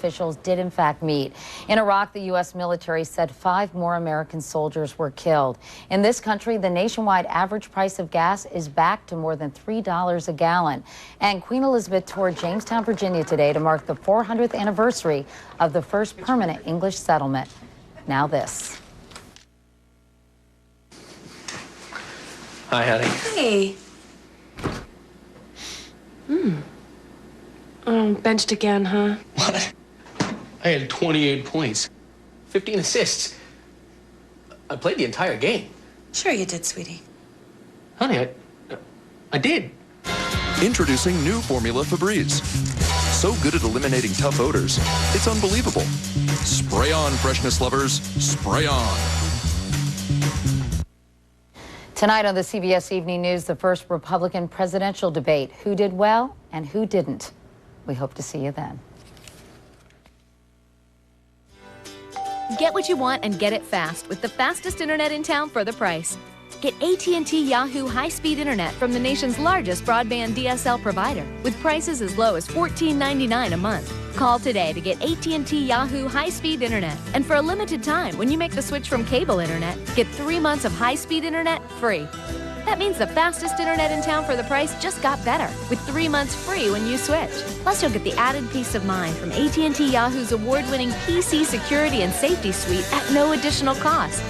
Officials did in fact meet. In Iraq, the U.S. military said 5 more American soldiers were killed. In this country, the nationwide average price of gas is back to more than $3 a gallon. And Queen Elizabeth toured Jamestown, Virginia today to mark the 400th anniversary of the first permanent English settlement. Now this. Hi, honey. Hey. Benched again, huh? What? I had 28 points, 15 assists. I played the entire game. Sure you did, sweetie. Honey, I did. Introducing new Formula Febreze. So good at eliminating tough odors, it's unbelievable. Spray on, freshness lovers. Spray on. Tonight on the CBS Evening News, the first Republican presidential debate. Who did well and who didn't? We hope to see you then. Get what you want and get it fast with the fastest internet in town for the price. Get AT&T Yahoo high-speed internet from the nation's largest broadband DSL provider with prices as low as $14.99 a month. Call today to get AT&T Yahoo high-speed internet. And for a limited time, when you make the switch from cable internet, get 3 months of high-speed internet free. That means the fastest internet in town for the price just got better, with 3 months free when you switch. Plus, you'll get the added peace of mind from AT&T Yahoo's award-winning PC Security and Safety Suite at no additional cost.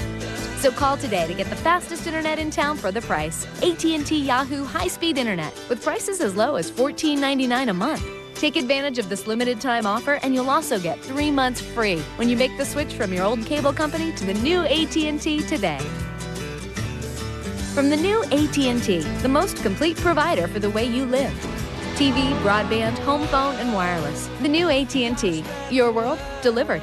So call today to get the fastest internet in town for the price. AT&T Yahoo high-speed internet, with prices as low as $14.99 a month. Take advantage of this limited-time offer, and you'll also get 3 months free when you make the switch from your old cable company to the new AT&T today. From the new AT&T, the most complete provider for the way you live. TV, broadband, home phone, and wireless. The new AT&T. Your world delivered.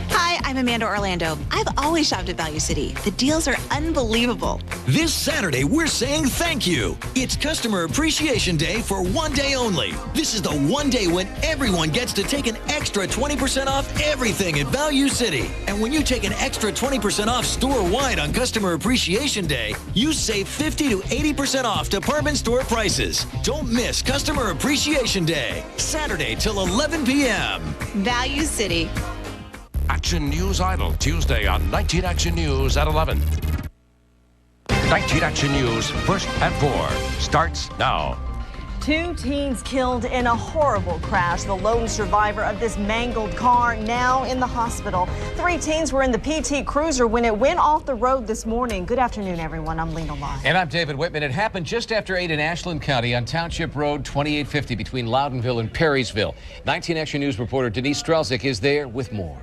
Hi, I'm Amanda Orlando. I've always shopped at Value City. The deals are unbelievable. This Saturday, we're saying thank you. It's Customer Appreciation Day for one day only. This is the one day when everyone gets to take an extra 20% off everything at Value City. And when you take an extra 20% off store-wide on Customer Appreciation Day, you save 50 to 80% off department store prices. Don't miss Customer Appreciation Day, Saturday till 11 p.m. Value City. Action News Idol, Tuesday on 19 Action News at 11. 19 Action News, first at 4, starts now. 2 teens killed in a horrible crash. The lone survivor of this mangled car now in the hospital. 3 teens were in the PT Cruiser when it went off the road this morning. Good afternoon, everyone. I'm Lena Long. And I'm David Whitman. It happened just after 8 in Ashland County on Township Road 2850 between Loudonville and Perrysville. 19 Action News reporter Denise Strelzik is there with more.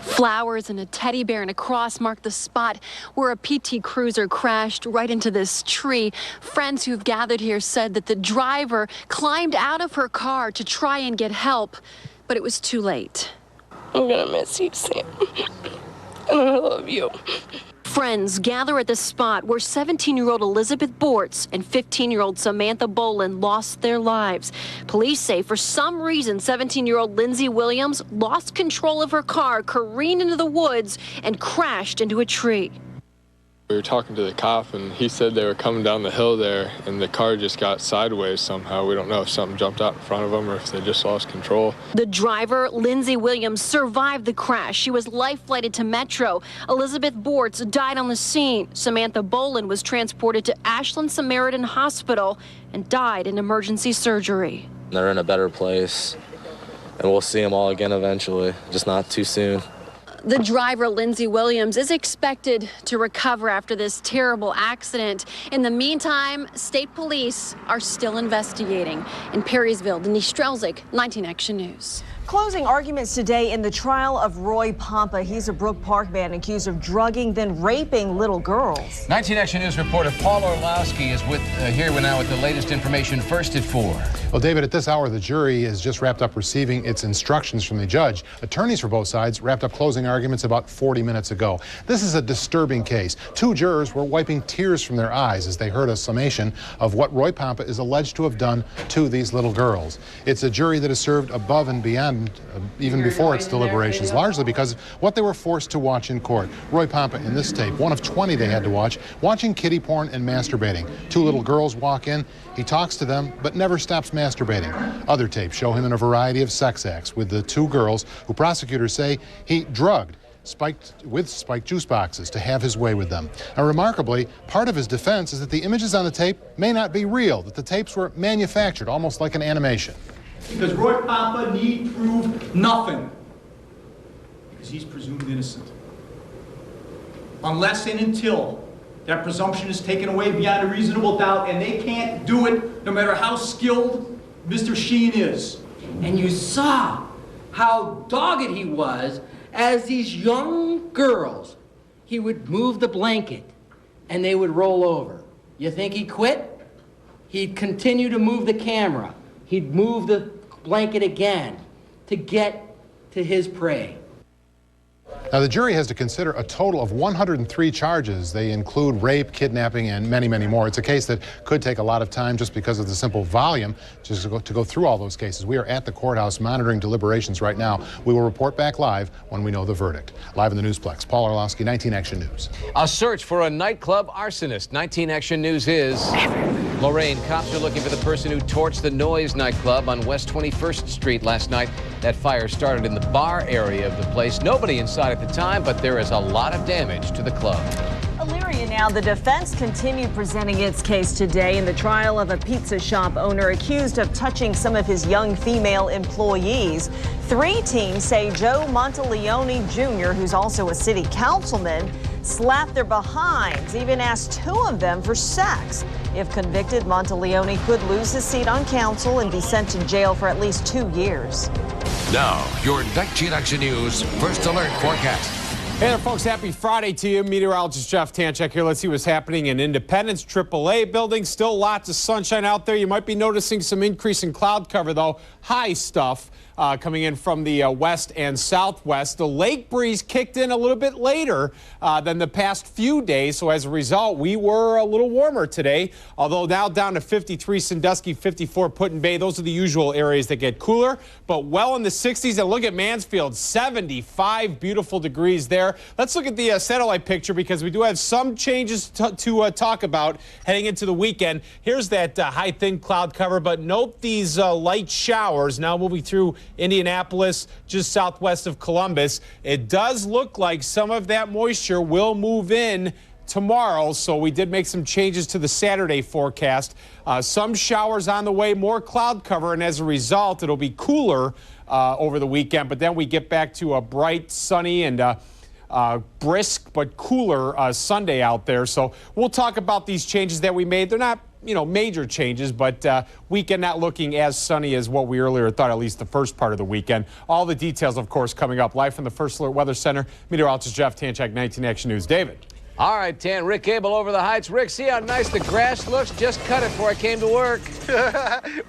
Flowers and a teddy bear and a cross mark the spot where a PT Cruiser crashed right into this tree. Friends who've gathered here said that the driver climbed out of her car to try and get help, but it was too late. I'm gonna miss you, Sam. And I love you. Friends gather at the spot where 17-year-old Elizabeth Bortz and 15-year-old Samantha Boland lost their lives. Police say for some reason 17-year-old Lindsay Williams lost control of her car, careened into the woods, and crashed into a tree. We were talking to the cop, and he said they were coming down the hill there, and the car just got sideways somehow. We don't know if something jumped out in front of them or if they just lost control. The driver, Lindsay Williams, survived the crash. She was life-flighted to Metro. Elizabeth Bortz died on the scene. Samantha Boland was transported to Ashland Samaritan Hospital and died in emergency surgery. They're in a better place, and we'll see them all again eventually, just not too soon. The driver, Lindsay Williams, is expected to recover after this terrible accident. In the meantime, state police are still investigating. In Perrysville, Denise Strelzik, 19 Action News. Closing arguments today in the trial of Roy Pompa. He's a Brook Park man accused of drugging, then raping little girls. 19 Action News reporter Paul Orlowski is here now with the latest information, first at 4. Well, David, at this hour, the jury has just wrapped up receiving its instructions from the judge. Attorneys for both sides wrapped up closing arguments about 40 minutes ago. This is a disturbing case. 2 jurors were wiping tears from their eyes as they heard a summation of what Roy Pompa is alleged to have done to these little girls. It's a jury that has served above and beyond happened even before its deliberations, largely because what they were forced to watch in court. Roy Pompa in this tape, one of 20 they had to watch, watching kiddie porn and masturbating. Two little girls walk in, he talks to them, but never stops masturbating. Other tapes show him in a variety of sex acts with the two girls who prosecutors say he drugged spiked juice boxes to have his way with them. Now, remarkably, part of his defense is that the images on the tape may not be real, that the tapes were manufactured, almost like an animation. Because Roy Pompa need prove nothing, because he's presumed innocent. Unless and until that presumption is taken away beyond a reasonable doubt, and they can't do it no matter how skilled Mr. Sheen is. And you saw how dogged he was as these young girls, he would move the blanket and they would roll over. You think he quit? He'd continue to move the camera. He'd move the blanket again to get to his prey. Now, the jury has to consider a total of 103 charges. They include rape, kidnapping, and many, many more. It's a case that could take a lot of time just because of the simple volume just to go through all those cases. We are at the courthouse monitoring deliberations right now. We will report back live when we know the verdict. Live in the Newsplex, Paul Orlowski, 19 Action News. A search for a nightclub arsonist. 19 Action News is... Lorraine, cops are looking for the person who torched the Noise nightclub on West 21st Street last night. That fire started in the bar area of the place. Nobody inside at the time, but there is a lot of damage to the club. Elyria now, the defense continued presenting its case today in the trial of a pizza shop owner accused of touching some of his young female employees. 3 teams say Joe Monteleone Jr., who's also a city councilman, slapped their behinds, even asked 2 of them for sex. If convicted, Monteleone could lose his seat on council and be sent to jail for at least 2 years. Now, your 19 Action News First Alert forecast. Hey there, folks. Happy Friday to you. Meteorologist Jeff Tanchek here. Let's see what's happening in Independence AAA building. Still lots of sunshine out there. You might be noticing some increase in cloud cover, though. High stuff coming in from the west and southwest. The lake breeze kicked in a little bit later than the past few days. So as a result, we were a little warmer today, although now down to 53 Sandusky, 54 Put-in-Bay. Those are the usual areas that get cooler, but well in the 60s. And look at Mansfield, 75 beautiful degrees there. Let's look at the satellite picture because we do have some changes to talk about heading into the weekend. Here's that high thin cloud cover, but note these light showers now moving through Indianapolis, just southwest of Columbus. It does look like some of that moisture will move in tomorrow, so we did make some changes to the Saturday forecast. Some showers on the way, more cloud cover, and as a result, it'll be cooler over the weekend, but then we get back to a bright, sunny, and brisk but cooler Sunday out there. So we'll talk about these changes that we made. They're not, major changes, but weekend not looking as sunny as what we earlier thought, at least the first part of the weekend. All the details, of course, coming up live from the First Alert Weather Center. Meteorologist Jeff Tanchak, 19 Action News. David. All right, Tan. Rick Abel over the heights. Rick, see how nice the grass looks? Just cut it before I came to work.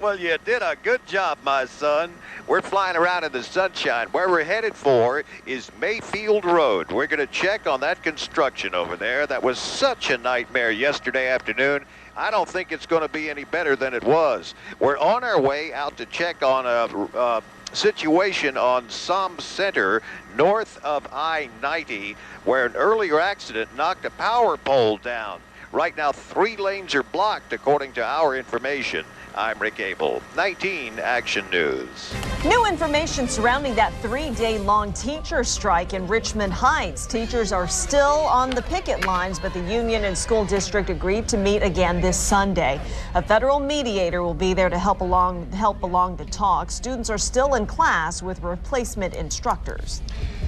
Well, you did a good job, my son. We're flying around in the sunshine. Where we're headed for is Mayfield Road. We're going to check on that construction over there. That was such a nightmare yesterday afternoon. I don't think it's going to be any better than it was. We're on our way out to check on a situation on Som Center, north of I-90, where an earlier accident knocked a power pole down. Right now, 3 lanes are blocked, according to our information. I'm Rick Abel, 19 Action News. New information surrounding that 3-day-long teacher strike in Richmond Heights. Teachers are still on the picket lines, but the union and school district agreed to meet again this Sunday. A federal mediator will be there to help along the talks. Students are still in class with replacement instructors.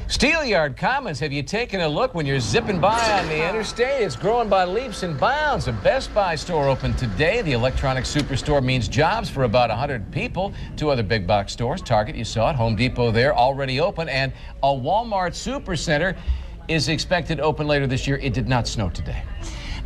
Steelyard Commons, have you taken a look when you're zipping by on the interstate? It's growing by leaps and bounds. A Best Buy store opened today. The electronic superstore means jobs for about 100 people. 2 other big box stores, Target, you saw it, Home Depot there, already open, and a Walmart Supercenter is expected to open later this year. It did not snow today.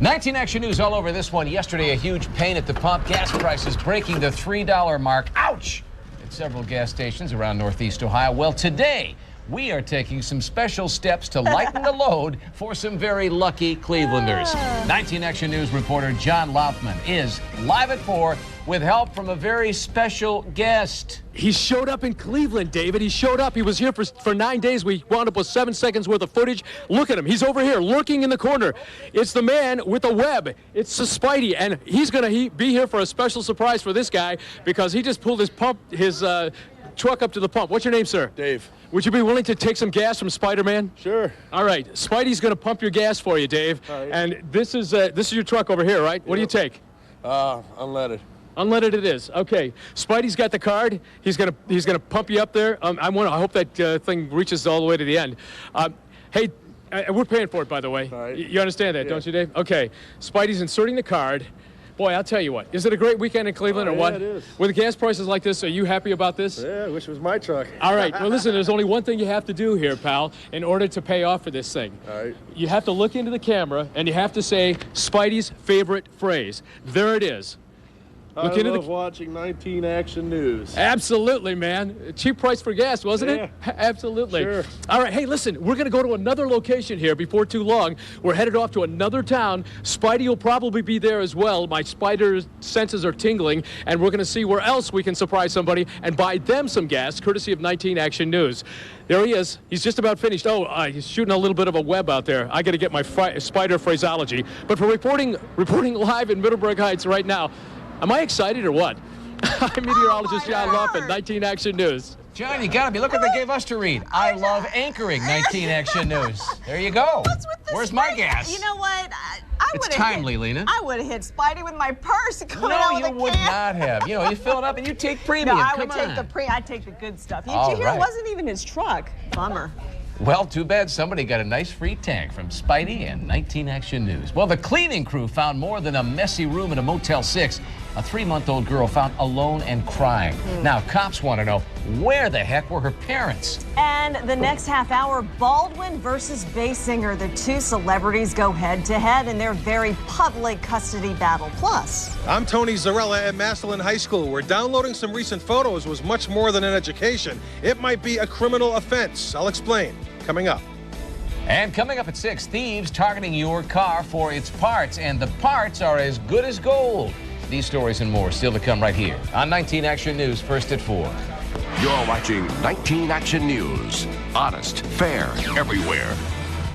19 Action News all over this one. Yesterday, a huge pain at the pump. Gas prices breaking the $3 mark. Ouch! At several gas stations around Northeast Ohio. Well, today, we are taking some special steps to lighten the load for some very lucky Clevelanders. 19 Action News reporter John Laufman is live at 4 with help from a very special guest. He showed up in Cleveland, David. He showed up. He was here for 9 days. We wound up with 7 seconds worth of footage. Look at him. He's over here lurking in the corner. It's the man with the web. It's Spidey, and he's going to be here for a special surprise for this guy because he just pulled his truck up to the pump. What's your name, sir? Dave. Would you be willing to take some gas from Spider-Man? Sure. All right. Spidey's going to pump your gas for you, Dave. All right. And this is your truck over here, right? What do you take? Unleaded. Unleaded it is. Okay. Spidey's got the card. He's gonna pump you up there. I hope that thing reaches all the way to the end. Hey, we're paying for it, by the way. All right. You understand that, don't you, Dave? Okay. Spidey's inserting the card. Boy, I'll tell you what. Is it a great weekend in Cleveland or what? Yeah, it is. With gas prices like this, are you happy about this? Yeah, I wish it was my truck. All right. Well, listen, there's only one thing you have to do here, pal, in order to pay off for this thing. All right. You have to look into the camera, and you have to say Spidey's favorite phrase. There it is. I love watching 19 Action News. Absolutely, man. Cheap price for gas, wasn't it? Absolutely. Sure. All right, hey, listen, we're going to go to another location here before too long. We're headed off to another town. Spidey will probably be there as well. My spider senses are tingling, and we're going to see where else we can surprise somebody and buy them some gas, courtesy of 19 Action News. There he is. He's just about finished. Oh, he's shooting a little bit of a web out there. I got to get my spider phraseology. But for reporting live in Middleburg Heights right now, am I excited or what? I'm meteorologist John Luff at 19 Action News. John, you gotta be. Look what they gave us to read. I love anchoring 19 Action News. There you go. What's with this Where's my gas? You know what? It's timely, Lena. I would have hit Spidey with my purse. No, you would not have. You know, you fill it up and you take premium. No, I Come would take on. I'd take the good stuff. Did All you hear right. it wasn't even his truck? Bummer. Well, too bad somebody got a nice free tank from Spidey and 19 Action News. Well, the cleaning crew found more than a messy room in a Motel 6. A 3-month-old girl found alone and crying. Now, cops want to know, where the heck were her parents? And the next half hour, Baldwin versus Basinger. The two celebrities go head-to-head in their very public custody battle. Plus, I'm Tony Zarella at Massillon High School, where downloading some recent photos was much more than an education. It might be a criminal offense. I'll explain. Coming up. And coming up at 6, thieves targeting your car for its parts. And the parts are as good as gold. These stories and more still to come right here on 19 Action News, first at 4. You're watching 19 Action News. Honest, fair, everywhere.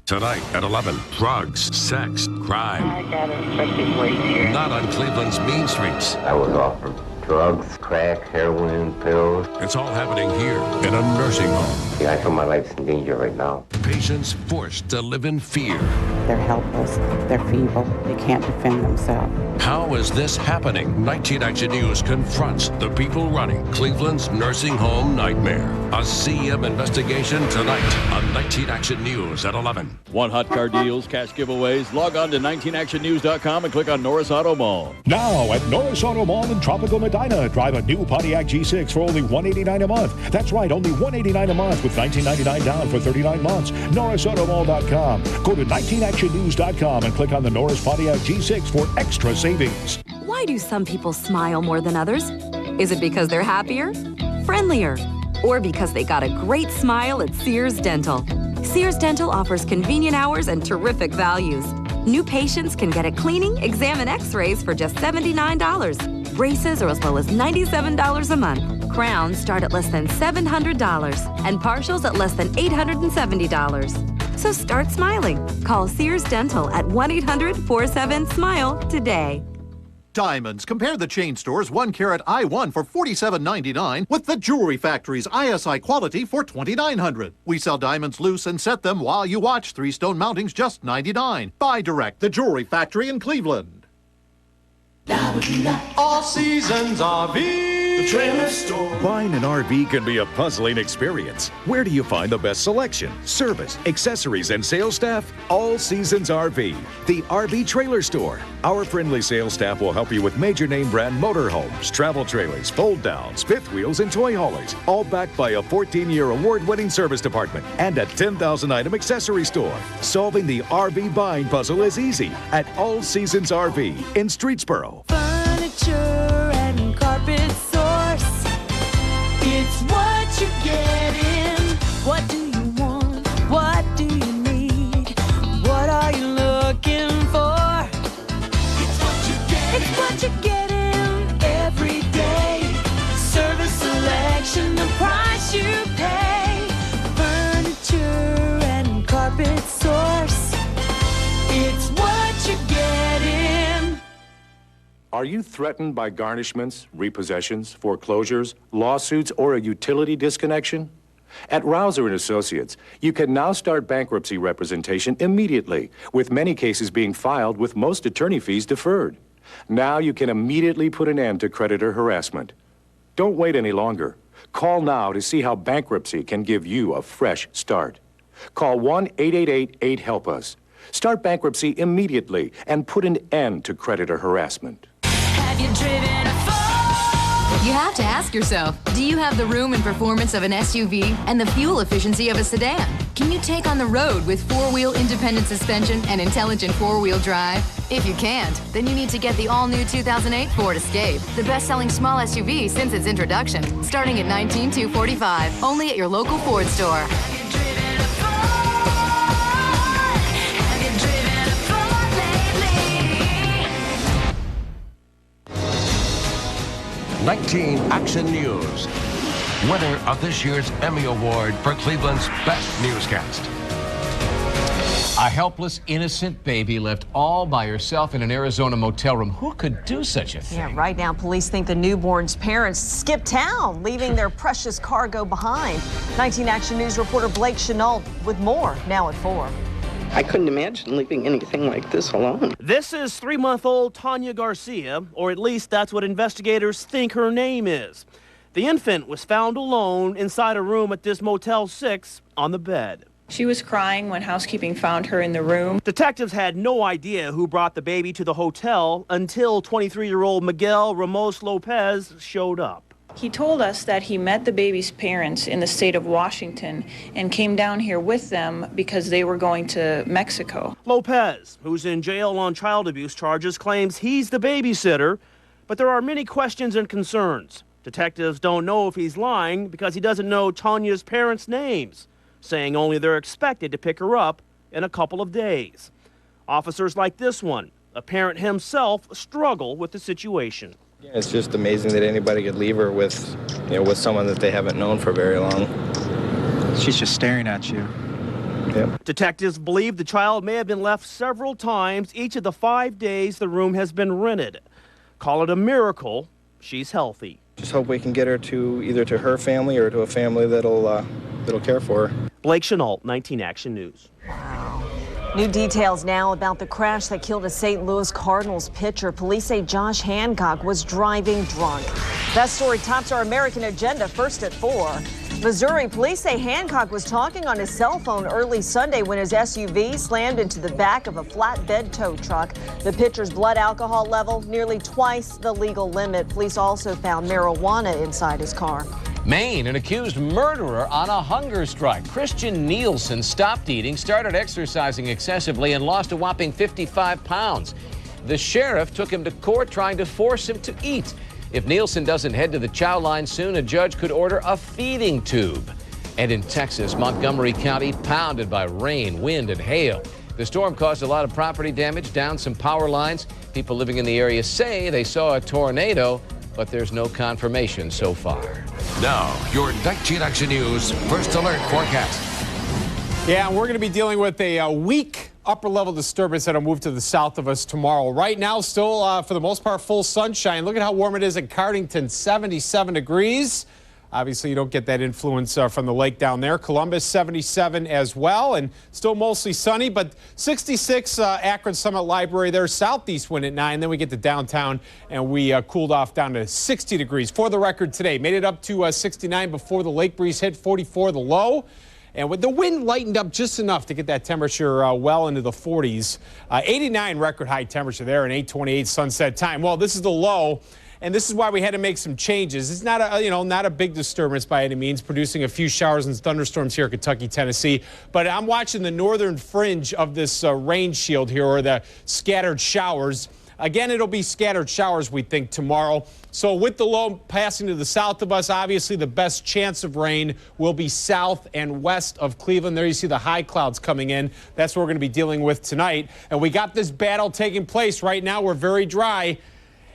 Tonight at 11, drugs, sex, crime. I got a special weight here. Not on Cleveland's mean streets. I was offered drugs, crack, heroin, pills. It's all happening here in a nursing home. Yeah, I feel my life's in danger right now. Patients forced to live in fear. They're helpless. They're feeble. They can't defend themselves. How is this happening? 19 Action News confronts the people running Cleveland's nursing home nightmare. A CM investigation tonight on 19 Action News at 11. Want hot car deals, cash giveaways? Log on to 19actionnews.com and click on Norris Auto Mall. Now at Norris Auto Mall in Tropical Medina, drive a new Pontiac G6 for only $189 a month. That's right, only $189 a month with $19.99 down for 39 months. NorrisAutomall.com. Go to 19actionnews.com and click on the Norris Pontiac G6 for extra savings. Why do some people smile more than others? Is it because they're happier, friendlier, or because they got a great smile at Sears Dental? Sears Dental offers convenient hours and terrific values. New patients can get a cleaning, exam, and x-rays for just $79. Braces are as low as $97 a month. Crowns start at less than $700 and partials at less than $870. So start smiling. Call Sears Dental at 1-800-47-SMILE today. Diamonds. Compare the chain store's 1-carat I-1 for $47.99 with the Jewelry Factory's ISI quality for $2,900. We sell diamonds loose and set them while you watch. 3-stone mountings just $99. Buy direct. The Jewelry Factory in Cleveland. All Seasons RV, the trailer store. Buying an RV can be a puzzling experience. Where do you find the best selection, service, accessories, and sales staff? All Seasons RV, the RV trailer store. Our friendly sales staff will help you with major name brand motorhomes, travel trailers, fold downs, fifth wheels, and toy haulers, all backed by a 14-year award-winning service department and a 10,000-item accessory store. Solving the RV buying puzzle is easy at All Seasons RV in Streetsboro. Furniture and carpet source. It's what you're getting. What do you want? What do you need? What are you looking for? It's what you're getting. It's what you're getting every Are you threatened by garnishments, repossessions, foreclosures, lawsuits, or a utility disconnection? At Rouser & Associates, you can now start bankruptcy representation immediately, with many cases being filed with most attorney fees deferred. Now you can immediately put an end to creditor harassment. Don't wait any longer. Call now to see how bankruptcy can give you a fresh start. Call 1-888-8-HELP-US. Start bankruptcy immediately and put an end to creditor harassment. Have you driven a Ford? You have to ask yourself, do you have the room and performance of an SUV and the fuel efficiency of a sedan? Can you take on the road with four-wheel independent suspension and intelligent four-wheel drive? If you can't, then you need to get the all-new 2008 Ford Escape, the best-selling small SUV since its introduction, starting at $19,245, only at your local Ford store. 19 Action News. Winner of this year's Emmy Award for Cleveland's Best Newscast. A helpless, innocent baby left all by herself in an Arizona motel room. Who could do such a thing? Yeah, right now police think the newborn's parents skipped town, leaving their precious cargo behind. 19 Action News reporter Blake Chenault with more now at 4. I couldn't imagine leaving anything like this alone. This is 3-month-old Tanya Garcia, or at least that's what investigators think her name is. The infant was found alone inside a room at this Motel 6 on the bed. She was crying when housekeeping found her in the room. Detectives had no idea who brought the baby to the hotel until 23-year-old Miguel Ramos Lopez showed up. He told us that he met the baby's parents in the state of Washington and came down here with them because they were going to Mexico. Lopez, who's in jail on child abuse charges, claims he's the babysitter, but there are many questions and concerns. Detectives don't know if he's lying because he doesn't know Tanya's parents' names, saying only they're expected to pick her up in a couple of days. Officers like this one, a parent himself, struggle with the situation. It's just amazing that anybody could leave her with, with someone that they haven't known for very long. She's just staring at you. Yep. Detectives believe the child may have been left several times each of the 5 days the room has been rented. Call it a miracle, she's healthy. Just hope we can get her to either to her family or to a family that'll care for her. Blake Chenault, 19 Action News. New details now about the crash that killed a St. Louis Cardinals pitcher. Police say Josh Hancock was driving drunk. That story tops our American agenda first at 4. Missouri police say Hancock was talking on his cell phone early Sunday when his SUV slammed into the back of a flatbed tow truck. The pitcher's blood alcohol level nearly twice the legal limit. Police also found marijuana inside his car. Maine, an accused murderer on a hunger strike. Christian Nielsen stopped eating, started exercising excessively, and lost a whopping 55 pounds. The sheriff took him to court trying to force him to eat. If Nielsen doesn't head to the chow line soon, a judge could order a feeding tube. And in Texas, Montgomery County pounded by rain, wind, and hail. The storm caused a lot of property damage, down some power lines. People living in the area say they saw a tornado, but there's no confirmation so far. Now, your 19 Action News First Alert forecast. Yeah, and we're going to be dealing with a weak upper-level disturbance that'll move to the south of us tomorrow. Right now, still, for the most part, full sunshine. Look at how warm it is in Cardington, 77 degrees. Obviously, you don't get that influence from the lake down there. Columbus, 77 as well, and still mostly sunny, but 66 Akron Summit Library there, southeast wind at 9. Then we get to downtown, and we cooled off down to 60 degrees. For the record today, made it up to 69 before the lake breeze hit, 44 the low. And with the wind lightened up just enough to get that temperature well into the 40s. 89 record high temperature there and 8:28 sunset time. Well, this is the low. And this is why we had to make some changes. It's not not a big disturbance by any means, producing a few showers and thunderstorms here in Kentucky, Tennessee. But I'm watching the northern fringe of this rain shield here, or the scattered showers. Again, it'll be scattered showers, we think, tomorrow. So with the low passing to the south of us, obviously the best chance of rain will be south and west of Cleveland. There you see the high clouds coming in. That's what we're going to be dealing with tonight. And we got this battle taking place. Right now, we're very dry.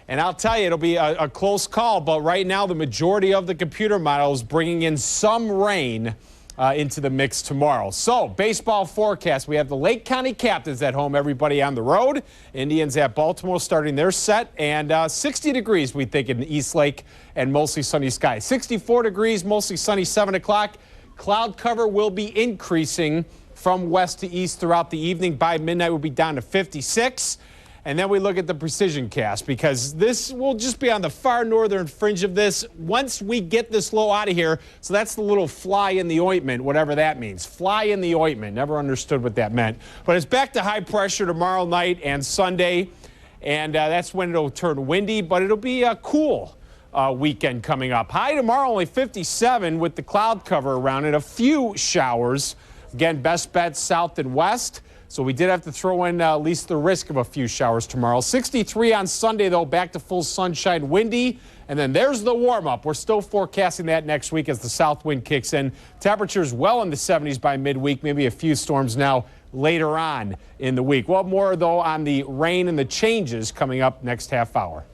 And I'll tell you, it'll be a close call, but right now the majority of the computer models bringing in some rain into the mix tomorrow. So, baseball forecast. We have the Lake County Captains at home, everybody on the road. Indians at Baltimore starting their set. And 60 degrees, we think, in East Lake and mostly sunny skies. 64 degrees, mostly sunny, 7 o'clock. Cloud cover will be increasing from west to east throughout the evening. By midnight, we'll be down to 56. And then we look at the precision cast because this will just be on the far northern fringe of this once we get this low out of here. So that's the little fly in the ointment, whatever that means. Fly in the ointment. Never understood what that meant. But it's back to high pressure tomorrow night and Sunday. And that's when it'll turn windy, but it'll be a cool weekend coming up. High tomorrow, only 57 with the cloud cover around it. A few showers. Again, best bet south and west. So we did have to throw in at least the risk of a few showers tomorrow. 63 on Sunday, though, back to full sunshine, windy. And then there's the warm-up. We're still forecasting that next week as the south wind kicks in. Temperatures well in the 70s by midweek, maybe a few storms now later on in the week. Well, more, though, on the rain and the changes coming up next half hour.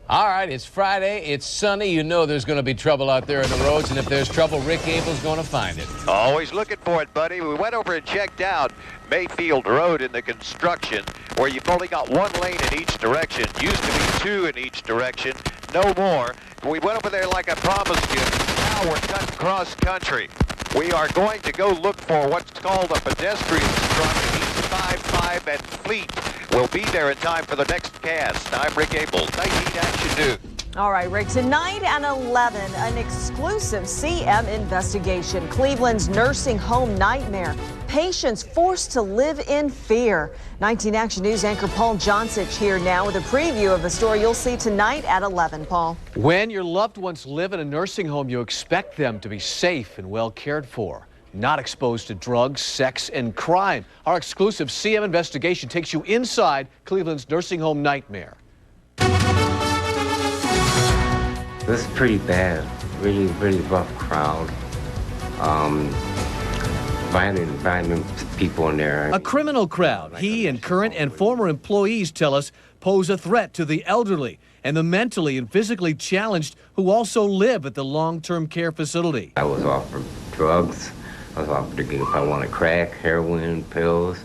All right, it's Friday, it's sunny. You know there's going to be trouble out there in the roads, and if there's trouble, Rick Abel's going to find it. Always looking for it, buddy. We went over and checked out Mayfield Road in the construction, where you've only got one lane in each direction. Used to be two in each direction, no more. We went over there like I promised you. Now we're cutting cross country. We are going to go look for what's called a pedestrian struck East 55 and Fleet. We'll be there in time for the next cast. I'm Rick Abel, 19 Action News. All right, Rick, tonight at 11, an exclusive CM investigation. Cleveland's nursing home nightmare. Patients forced to live in fear. 19 Action News anchor Paul Johnsich here now with a preview of the story you'll see tonight at 11, Paul. When your loved ones live in a nursing home, you expect them to be safe and well cared for, not exposed to drugs, sex, and crime. Our exclusive CM investigation takes you inside Cleveland's nursing home nightmare. This is pretty bad. Really, really rough crowd. Violent people in there. A criminal crowd. He and current and former employees tell us pose a threat to the elderly and the mentally and physically challenged who also live at the long-term care facility. I was offered drugs. I was offered to get if I wanted crack, heroin, pills.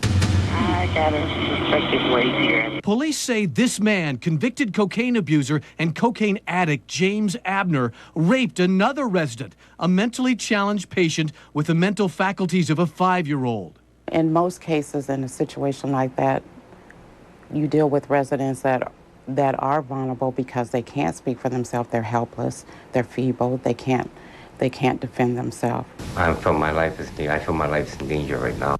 I got a suspected weight here. Police say this man, convicted cocaine abuser and cocaine addict James Abner, raped another resident, a mentally challenged patient with the mental faculties of a 5-year-old. In most cases, in a situation like that, you deal with residents that are vulnerable because they can't speak for themselves. They're helpless. They're feeble. They can't defend themselves. I feel my life is in danger right now.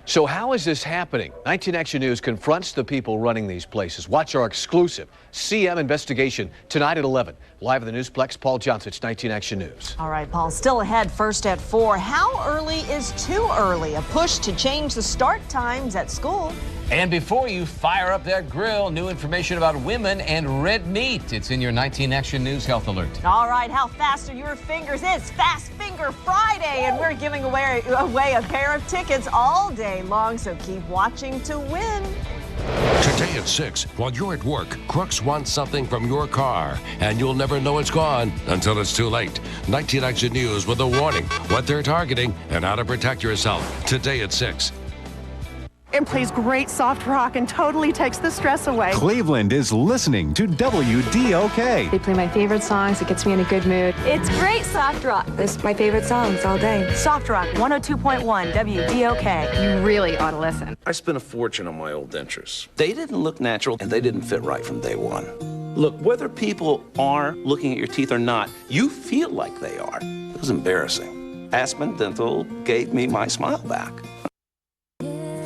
So how is this happening? 19 Action News confronts the people running these places. Watch our exclusive CM investigation tonight at 11. Live in the Newsplex, Paul Johnsich, 19 Action News. All right, Paul, still ahead first at 4. How early is too early? A push to change the start times at school. And before you fire up that grill, new information about women and red meat. It's in your 19 Action News Health Alert. All right, how fast are your fingers? It's Fast Finger Friday, and we're giving away a pair of tickets all day long, so keep watching to win. Today at 6, while you're at work, crooks want something from your car, and you'll never know it's gone until it's too late. 19 Action News with a warning, what they're targeting, and how to protect yourself. Today at 6. And plays great soft rock and totally takes the stress away. Cleveland is listening to WDOK. They play my favorite songs. It gets me in a good mood. It's great soft rock. It's my favorite songs all day. Soft rock 102.1 WDOK. You really ought to listen. I spent a fortune on my old dentures. They didn't look natural and they didn't fit right from day one. Look, whether people are looking at your teeth or not, you feel like they are. It was embarrassing. Aspen Dental gave me my smile back.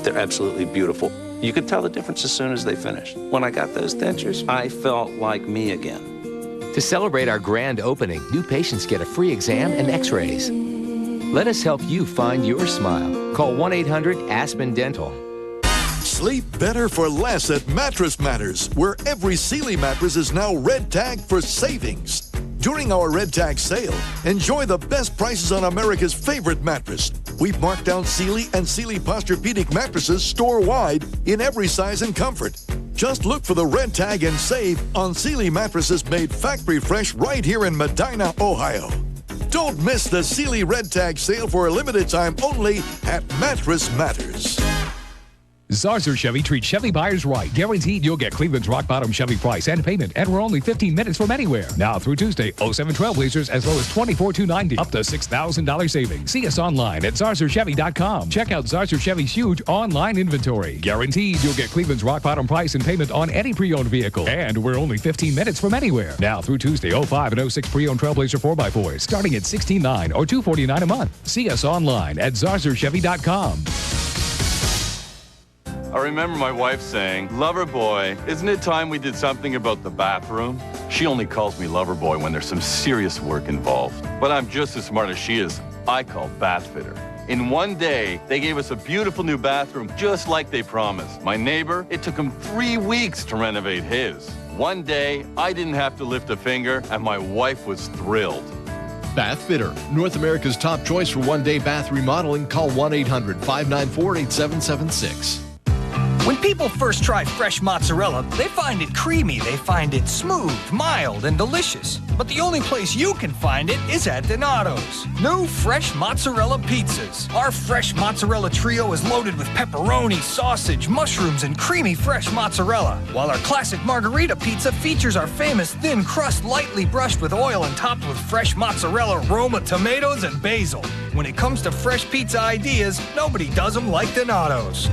They're absolutely beautiful. You could tell the difference as soon as they finished. When I got those dentures, I felt like me again. To celebrate our grand opening, new patients get a free exam and x-rays. Let us help you find your smile. Call 1-800-ASPEN-DENTAL. Sleep better for less at Mattress Matters, where every Sealy mattress is now red tagged for savings. During our Red Tag sale, enjoy the best prices on America's favorite mattress. We've marked down Sealy and Sealy Posturepedic mattresses store-wide in every size and comfort. Just look for the Red Tag and save on Sealy mattresses made factory fresh right here in Medina, Ohio. Don't miss the Sealy Red Tag sale for a limited time only at Mattress Matters. Zarzer Chevy treats Chevy buyers right. Guaranteed you'll get Cleveland's rock bottom Chevy price and payment, and we're only 15 minutes from anywhere. Now through Tuesday, 07 Trailblazers as low as $24,290, up to $6,000 savings. See us online at ZarzerChevy.com. Check out Zarzer Chevy's huge online inventory. Guaranteed you'll get Cleveland's rock bottom price and payment on any pre-owned vehicle, and we're only 15 minutes from anywhere. Now through Tuesday, 05 and 06 pre-owned Trailblazer 4x4s, starting at $16,900 or $249 a month. See us online at ZarzerChevy.com. I remember my wife saying, "Lover boy, isn't it time we did something about the bathroom?" She only calls me lover boy when there's some serious work involved. But I'm just as smart as she is. I call Bath Fitter. In one day, they gave us a beautiful new bathroom just like they promised. My neighbor, it took him 3 weeks to renovate his. One day, I didn't have to lift a finger, and my wife was thrilled. Bath Fitter, North America's top choice for one-day bath remodeling. Call 1-800-594-8776. When people first try fresh mozzarella, they find it creamy, they find it smooth, mild, and delicious. But the only place you can find it is at Donato's. New fresh mozzarella pizzas. Our fresh mozzarella trio is loaded with pepperoni, sausage, mushrooms, and creamy fresh mozzarella. While our classic margarita pizza features our famous thin crust lightly brushed with oil and topped with fresh mozzarella, Roma tomatoes, and basil. When it comes to fresh pizza ideas, nobody does them like Donato's.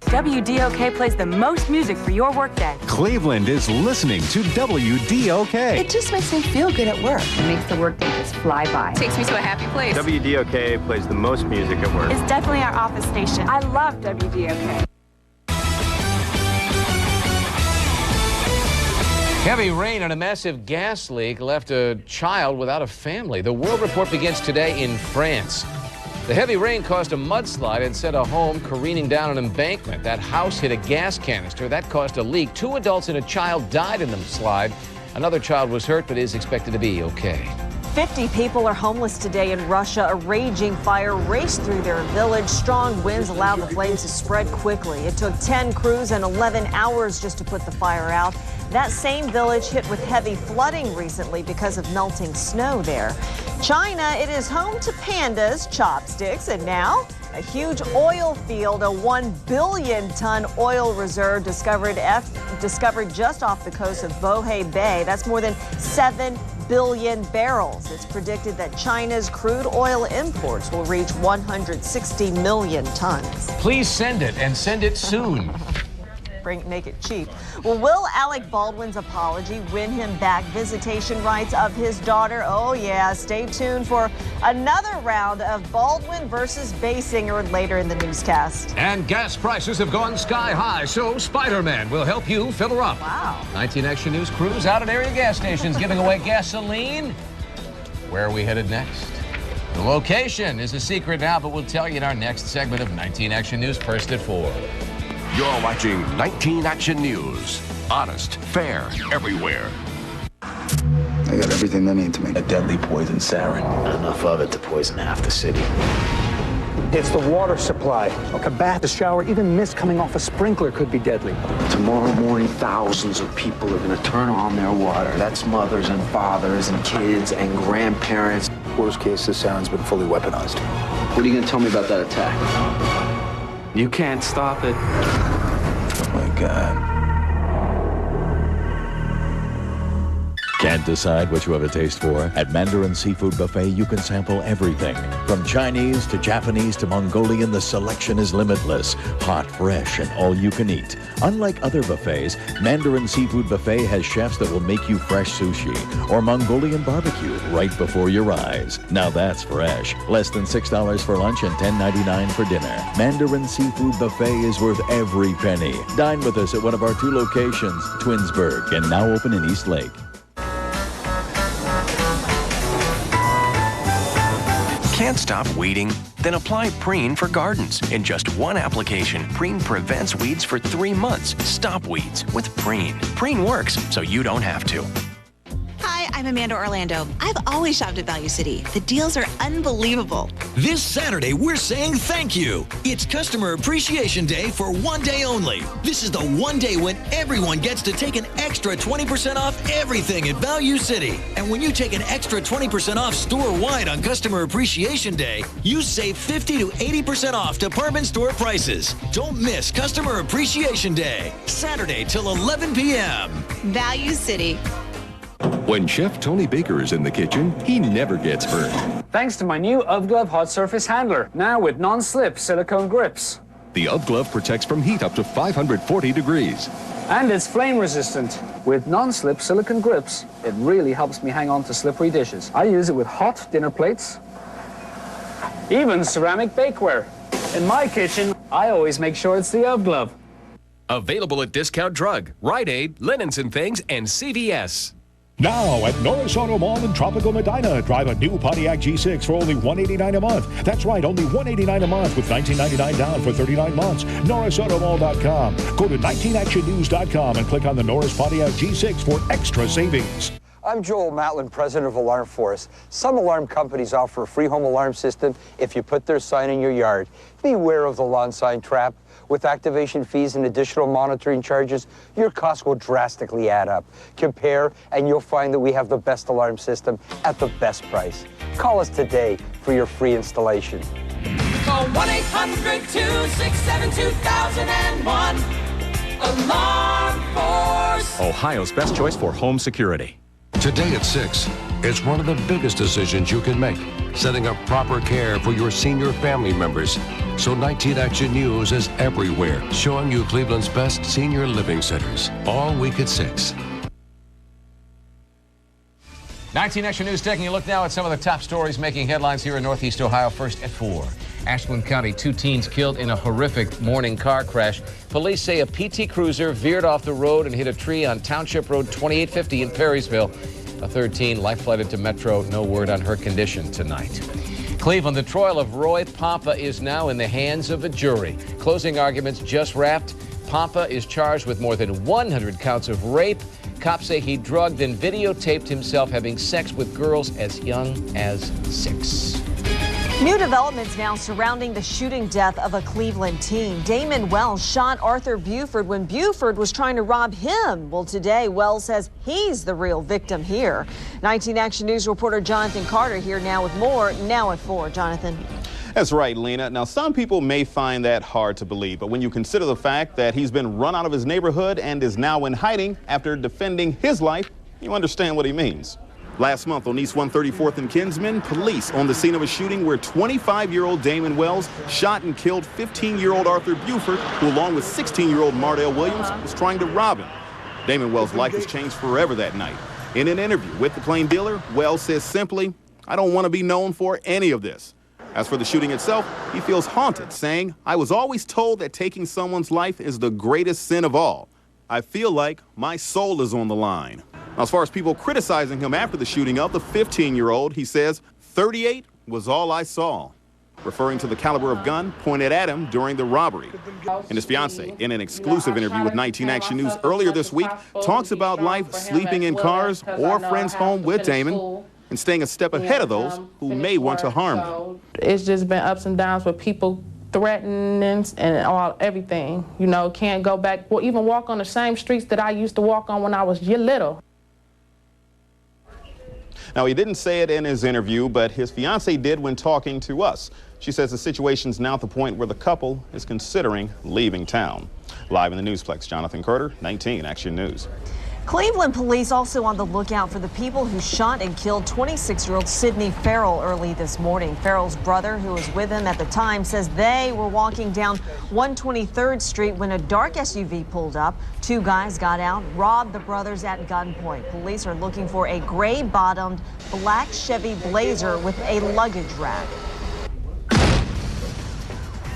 WDOK plays the most music for your workday. Cleveland is listening to WDOK. It just makes me feel good at work. It makes the workday just fly by. Takes me to a happy place. WDOK plays the most music at work. It's definitely our office station. I love WDOK. Heavy rain and a massive gas leak left a child without a family. The World Report begins today in France. The heavy rain caused a mudslide and sent a home careening down an embankment. That house hit a gas canister. That caused a leak. 2 adults and a child died in the slide. Another child was hurt but is expected to be okay. 50 people are homeless today in Russia. A raging fire raced through their village. Strong winds allowed the flames to spread quickly. It took 10 crews and 11 hours just to put the fire out. That same village hit with heavy flooding recently because of melting snow there. China, it is home to pandas, chopsticks, and now a huge oil field, a 1 billion ton oil reserve discovered just off the coast of Bohai Bay. That's more than 7 billion barrels. It's predicted that China's crude oil imports will reach 160 million tons. Please send it, and send it soon. Make it cheap. Well, will Alec Baldwin's apology win him back visitation rights of his daughter? Oh yeah, stay tuned for another round of Baldwin versus Basinger later in the newscast. And gas prices have gone sky high, so Spider-Man will help you fill her up. Wow. 19 Action News crews out at area gas stations giving away gasoline. Where are we headed next? The location is a secret now, but we'll tell you in our next segment of 19 Action News, first at 4. You're watching 19 Action News. Honest, fair, everywhere. They got everything they need to make a deadly poison sarin. Enough of it to poison half the city. It's the water supply. A bath, a shower, even mist coming off a sprinkler could be deadly. Tomorrow morning, thousands of people are going to turn on their water. That's mothers and fathers and kids and grandparents. Worst case, the sarin's been fully weaponized. What are you going to tell me about that attack? You can't stop it. Oh, my God. Can't decide what you have a taste for? At Mandarin Seafood Buffet, you can sample everything. From Chinese to Japanese to Mongolian, the selection is limitless. Hot, fresh, and all you can eat. Unlike other buffets, Mandarin Seafood Buffet has chefs that will make you fresh sushi or Mongolian barbecue right before your eyes. Now that's fresh. Less than $6 for lunch and $10.99 for dinner. Mandarin Seafood Buffet is worth every penny. Dine with us at one of our 2 locations, Twinsburg, and now open in East Lake. Can't stop weeding? Then apply Preen for gardens. In just 1 application, Preen prevents weeds for 3 months. Stop weeds with Preen. Preen works so you don't have to. Hi, I'm Amanda Orlando. I've always shopped at Value City. The deals are unbelievable. This Saturday, we're saying thank you. It's Customer Appreciation Day for one day only. This is the one day when everyone gets to take an extra 20% off everything at Value City. And when you take an extra 20% off store-wide on Customer Appreciation Day, you save 50 to 80% off department store prices. Don't miss Customer Appreciation Day, Saturday till 11 p.m. Value City. When Chef Tony Baker is in the kitchen, he never gets burned. Thanks to my new UV-Glove Hot Surface Handler, now with non-slip silicone grips. The UV-Glove protects from heat up to 540 degrees. And it's flame resistant. With non-slip silicone grips, it really helps me hang on to slippery dishes. I use it with hot dinner plates, even ceramic bakeware. In my kitchen, I always make sure it's the UV-Glove. Available at Discount Drug, Rite Aid, Linens and Things, and CVS. Now at Norris Auto Mall in Tropical Medina, drive a new Pontiac G6 for only $189 a month. That's right, only $189 a month with $19.99 down for 39 months. NorrisAutomall.com. Go to 19actionnews.com and click on the Norris Pontiac G6 for extra savings. I'm Joel Matlin, president of Alarm Force. Some alarm companies offer a free home alarm system if you put their sign in your yard. Beware of the lawn sign trap. With activation fees and additional monitoring charges, your costs will drastically add up. Compare, and you'll find that we have the best alarm system at the best price. Call us today for your free installation. Call 1-800-267-2001. Alarm Force. Ohio's best choice for home security. Today at 6, it's one of the biggest decisions you can make, setting up proper care for your senior family members. So 19 Action News is everywhere, showing you Cleveland's best senior living centers, all week at 6. 19 Action News taking a look now at some of the top stories making headlines here in Northeast Ohio. First at 4. Ashland County, 2 teens killed in a horrific morning car crash. Police say a PT Cruiser veered off the road and hit a tree on Township Road 2850 in Perrysville. A third teen life-flighted to Metro. No word on her condition tonight. Cleveland, the trial of Roy Pompa is now in the hands of a jury. Closing arguments just wrapped. Pompa is charged with more than 100 counts of rape. Cops say he drugged and videotaped himself having sex with girls as young as 6. New developments now surrounding the shooting death of a Cleveland teen. Damon Wells shot Arthur Buford when Buford was trying to rob him. Well, today, Wells says he's the real victim here. 19 Action News reporter Jonathan Carter here now with more, now at 4. Jonathan. That's right, Lena. Now, some people may find that hard to believe, but when you consider the fact that he's been run out of his neighborhood and is now in hiding after defending his life, you understand what he means. Last month on East 134th and Kinsman, police on the scene of a shooting where 25-year-old Damon Wells shot and killed 15-year-old Arthur Buford, who along with 16-year-old Mardell Williams was trying to rob him. Damon Wells' life has changed forever that night. In an interview with the Plain Dealer, Wells says simply, "I don't want to be known for any of this." As for the shooting itself, he feels haunted, saying, "I was always told that taking someone's life is the greatest sin of all. I feel like my soul is on the line." Now, as far as people criticizing him after the shooting of the 15-year-old, he says, 38 was all I saw, referring to the caliber of gun pointed at him during the robbery. And his fiance, in an exclusive interview with 19 Action News earlier this week, talks about life sleeping in cars or friends' home with Damon and staying a step ahead of those who may want to harm him. It's just been ups and downs with people threatening and everything. You know, can't go back, or even walk on the same streets that I used to walk on when I was little. Now, he didn't say it in his interview, but his fiancée did when talking to us. She says the situation's now at the point where the couple is considering leaving town. Live in the Newsplex, Jonathan Carter, 19 Action News. Cleveland police also on the lookout for the people who shot and killed 26-year-old Sidney Farrell early this morning. Farrell's brother, who was with him at the time, says they were walking down 123rd Street when a dark SUV pulled up. 2 guys got out, robbed the brothers at gunpoint. Police are looking for a gray-bottomed black Chevy Blazer with a luggage rack.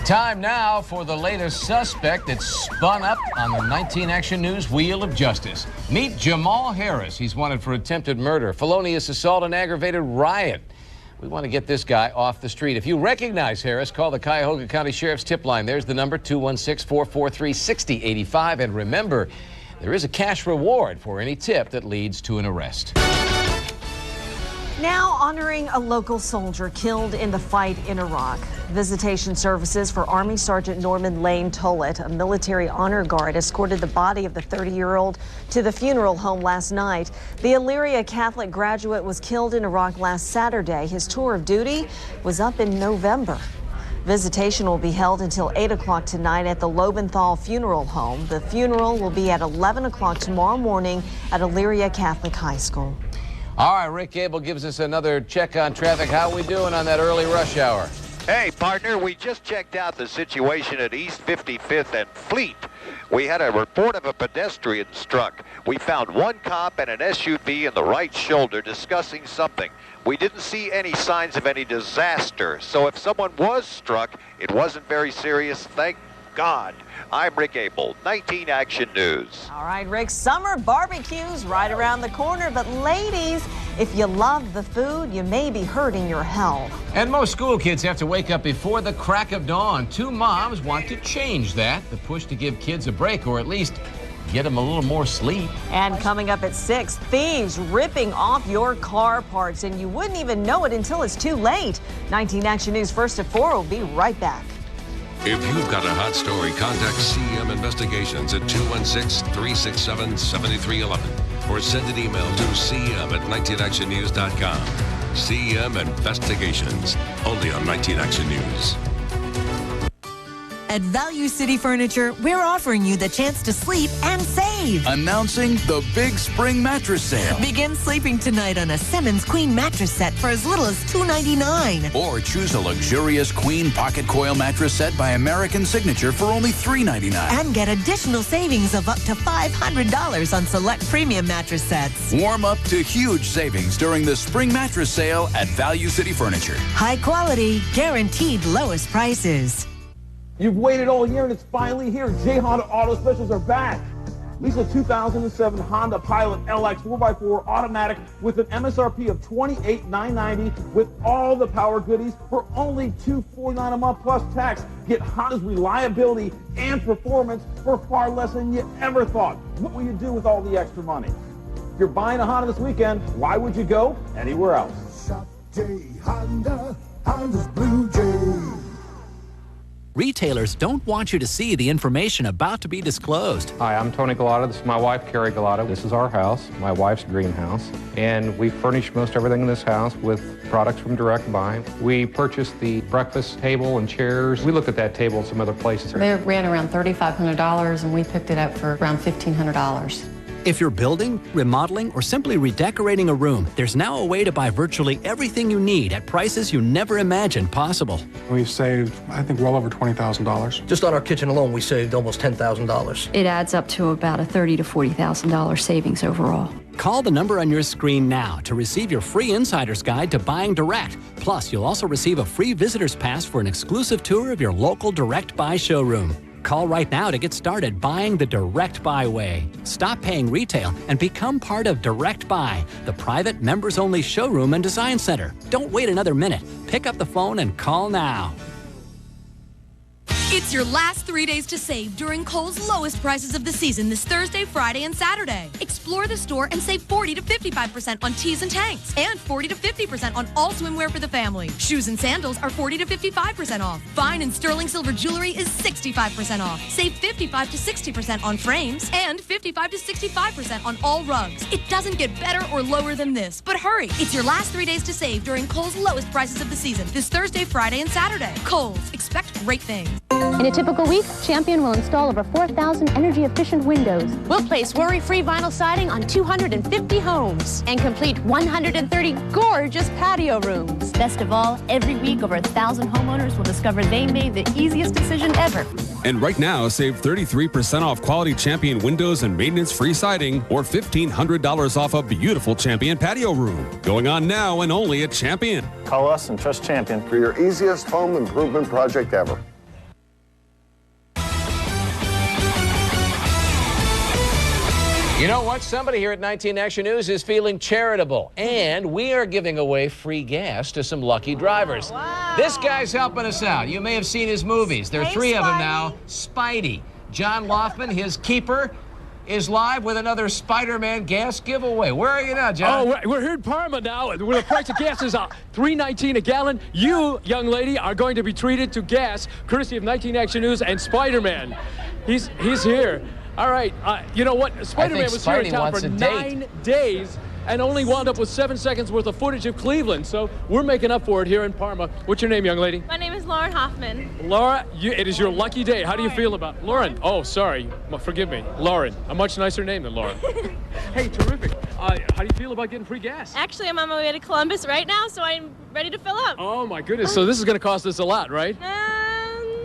Time now for the latest suspect that spun up on the 19 Action News Wheel of Justice. Meet Jamal Harris. He's wanted for attempted murder, felonious assault, and aggravated riot. We want to get this guy off the street. If you recognize Harris, call the Cuyahoga County Sheriff's tip line. There's the number, 216-443-6085. And remember, there is a cash reward for any tip that leads to an arrest. Now honoring a local soldier killed in the fight in Iraq. Visitation services for Army Sergeant Norman Lane Tollett, a military honor guard, escorted the body of the 30-year-old to the funeral home last night. The Elyria Catholic graduate was killed in Iraq last Saturday. His tour of duty was up in November. Visitation will be held until 8 o'clock tonight at the Lobenthal Funeral Home. The funeral will be at 11 o'clock tomorrow morning at Elyria Catholic High School. All right, Rick Abel gives us another check on traffic. How are we doing on that early rush hour? Hey, partner, we just checked out the situation at East 55th and Fleet. We had a report of a pedestrian struck. We found one cop and an SUV in the right shoulder discussing something. We didn't see any signs of any disaster, so if someone was struck, it wasn't very serious, thank God. I'm Rick Abel, 19 Action News. All right, Rick, summer barbecues right around the corner, but ladies, if you love the food, you may be hurting your health. And most school kids have to wake up before the crack of dawn. Two moms want to change that. The push to give kids a break, or at least get them a little more sleep. And coming up at 6, thieves ripping off your car parts, and you wouldn't even know it until it's too late. 19 Action News First at 4 will be right back. If you've got a hot story, contact CM Investigations at 216-367-7311 or send an email to cm@19actionnews.com. CM Investigations, only on 19 Action News. At Value City Furniture, we're offering you the chance to sleep and save. Announcing the Big Spring Mattress Sale. Begin sleeping tonight on a Simmons Queen mattress set for as little as $299. Or choose a luxurious Queen Pocket Coil mattress set by American Signature for only $399. And get additional savings of up to $500 on select premium mattress sets. Warm up to huge savings during the Spring Mattress Sale at Value City Furniture. High quality, guaranteed lowest prices. You've waited all year and it's finally here. J Honda Auto Specials are back. Lease a 2007 Honda Pilot LX 4x4 automatic with an MSRP of $28,990 with all the power goodies for only $249 a month plus tax. Get Honda's reliability and performance for far less than you ever thought. What will you do with all the extra money? If you're buying a Honda this weekend, why would you go anywhere else? Shop J Honda, Honda's Blue Jay. Retailers don't want you to see the information about to be disclosed. Hi, I'm Tony Galata. This is my wife, Carrie Galata. This is our house, my wife's greenhouse. And we furnish most everything in this house with products from Direct Buy. We purchased the breakfast table and chairs. We looked at that table in some other places. They ran around $3,500 and we picked it up for around $1,500. If you're building, remodeling, or simply redecorating a room, there's now a way to buy virtually everything you need at prices you never imagined possible. We've saved, I think, well over $20,000. Just on our kitchen alone, we saved almost $10,000. It adds up to about a $30,000 to $40,000 savings overall. Call the number on your screen now to receive your free insider's guide to buying direct. Plus, you'll also receive a free visitor's pass for an exclusive tour of your local Direct Buy showroom. Call right now to get started buying the Direct Buy way. Stop paying retail and become part of Direct Buy, the private members-only showroom and design center. Don't wait another minute. Pick up the phone and call now. It's your last 3 days to save during Kohl's lowest prices of the season this Thursday, Friday, and Saturday. Explore the store and save 40 to 55% on tees and tanks and 40 to 50% on all swimwear for the family. Shoes and sandals are 40 to 55% off. Fine and sterling silver jewelry is 65% off. Save 55 to 60% on frames and 55 to 65% on all rugs. It doesn't get better or lower than this, but hurry. It's your last 3 days to save during Kohl's lowest prices of the season this Thursday, Friday, and Saturday. Kohl's. Expect great things. In a typical week, Champion will install over 4,000 energy-efficient windows. We'll place worry-free vinyl siding on 250 homes And complete 130 gorgeous patio rooms. Best of all, every week over 1,000 homeowners will discover they made the easiest decision ever. And right now, save 33% off quality Champion windows and maintenance-free siding, or $1,500 off a beautiful Champion patio room. Going on now and only at Champion. Call us and trust Champion for your easiest home improvement project ever. You know what? Somebody here at 19 Action News is feeling charitable, and we are giving away free gas to some lucky drivers. Wow. This guy's helping us out. You may have seen his movies. There are three of them now. Spidey. John Loftman, his keeper. is live with another Spider-Man gas giveaway. Where are you now, John? Oh, we're here in Parma now, where the price of gas is $3.19 a gallon. You, young lady, are going to be treated to gas, courtesy of 19 Action News and Spider-Man. He's here. All right. You know what? Spider-Man was here in town for 9 days and only wound up with 7 seconds worth of footage of Cleveland. So we're making up for it here in Parma. What's your name, young lady? My name is Lauren Hoffman. Laura, it is your lucky day. How do you feel about Lauren? Oh, sorry. Forgive me. Lauren. A much nicer name than Lauren. Hey, terrific. How do you feel about getting free gas? Actually, I'm on my way to Columbus right now, so I'm ready to fill up. Oh, my goodness. So this is going to cost us a lot, right?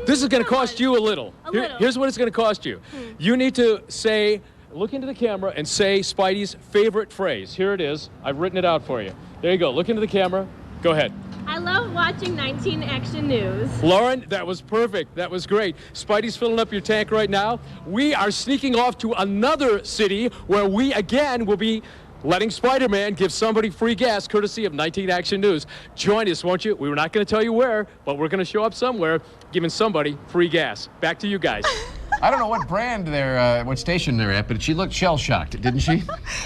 This is going to cost you a little. Here's what it's going to cost you. You need to say, look into the camera and say Spidey's favorite phrase. Here it is. I've written it out for you. There you go. Look into the camera. Go ahead. I love watching 19 Action News. Lauren, that was perfect. That was great. Spidey's filling up your tank right now. We are sneaking off to another city where we again will be letting Spider-Man give somebody free gas courtesy of 19 Action News. Join us, won't you? We were not going to tell you where, but we're going to show up somewhere giving somebody free gas. Back to you guys. I don't know what brand what station they're at, but she looked shell-shocked, didn't she?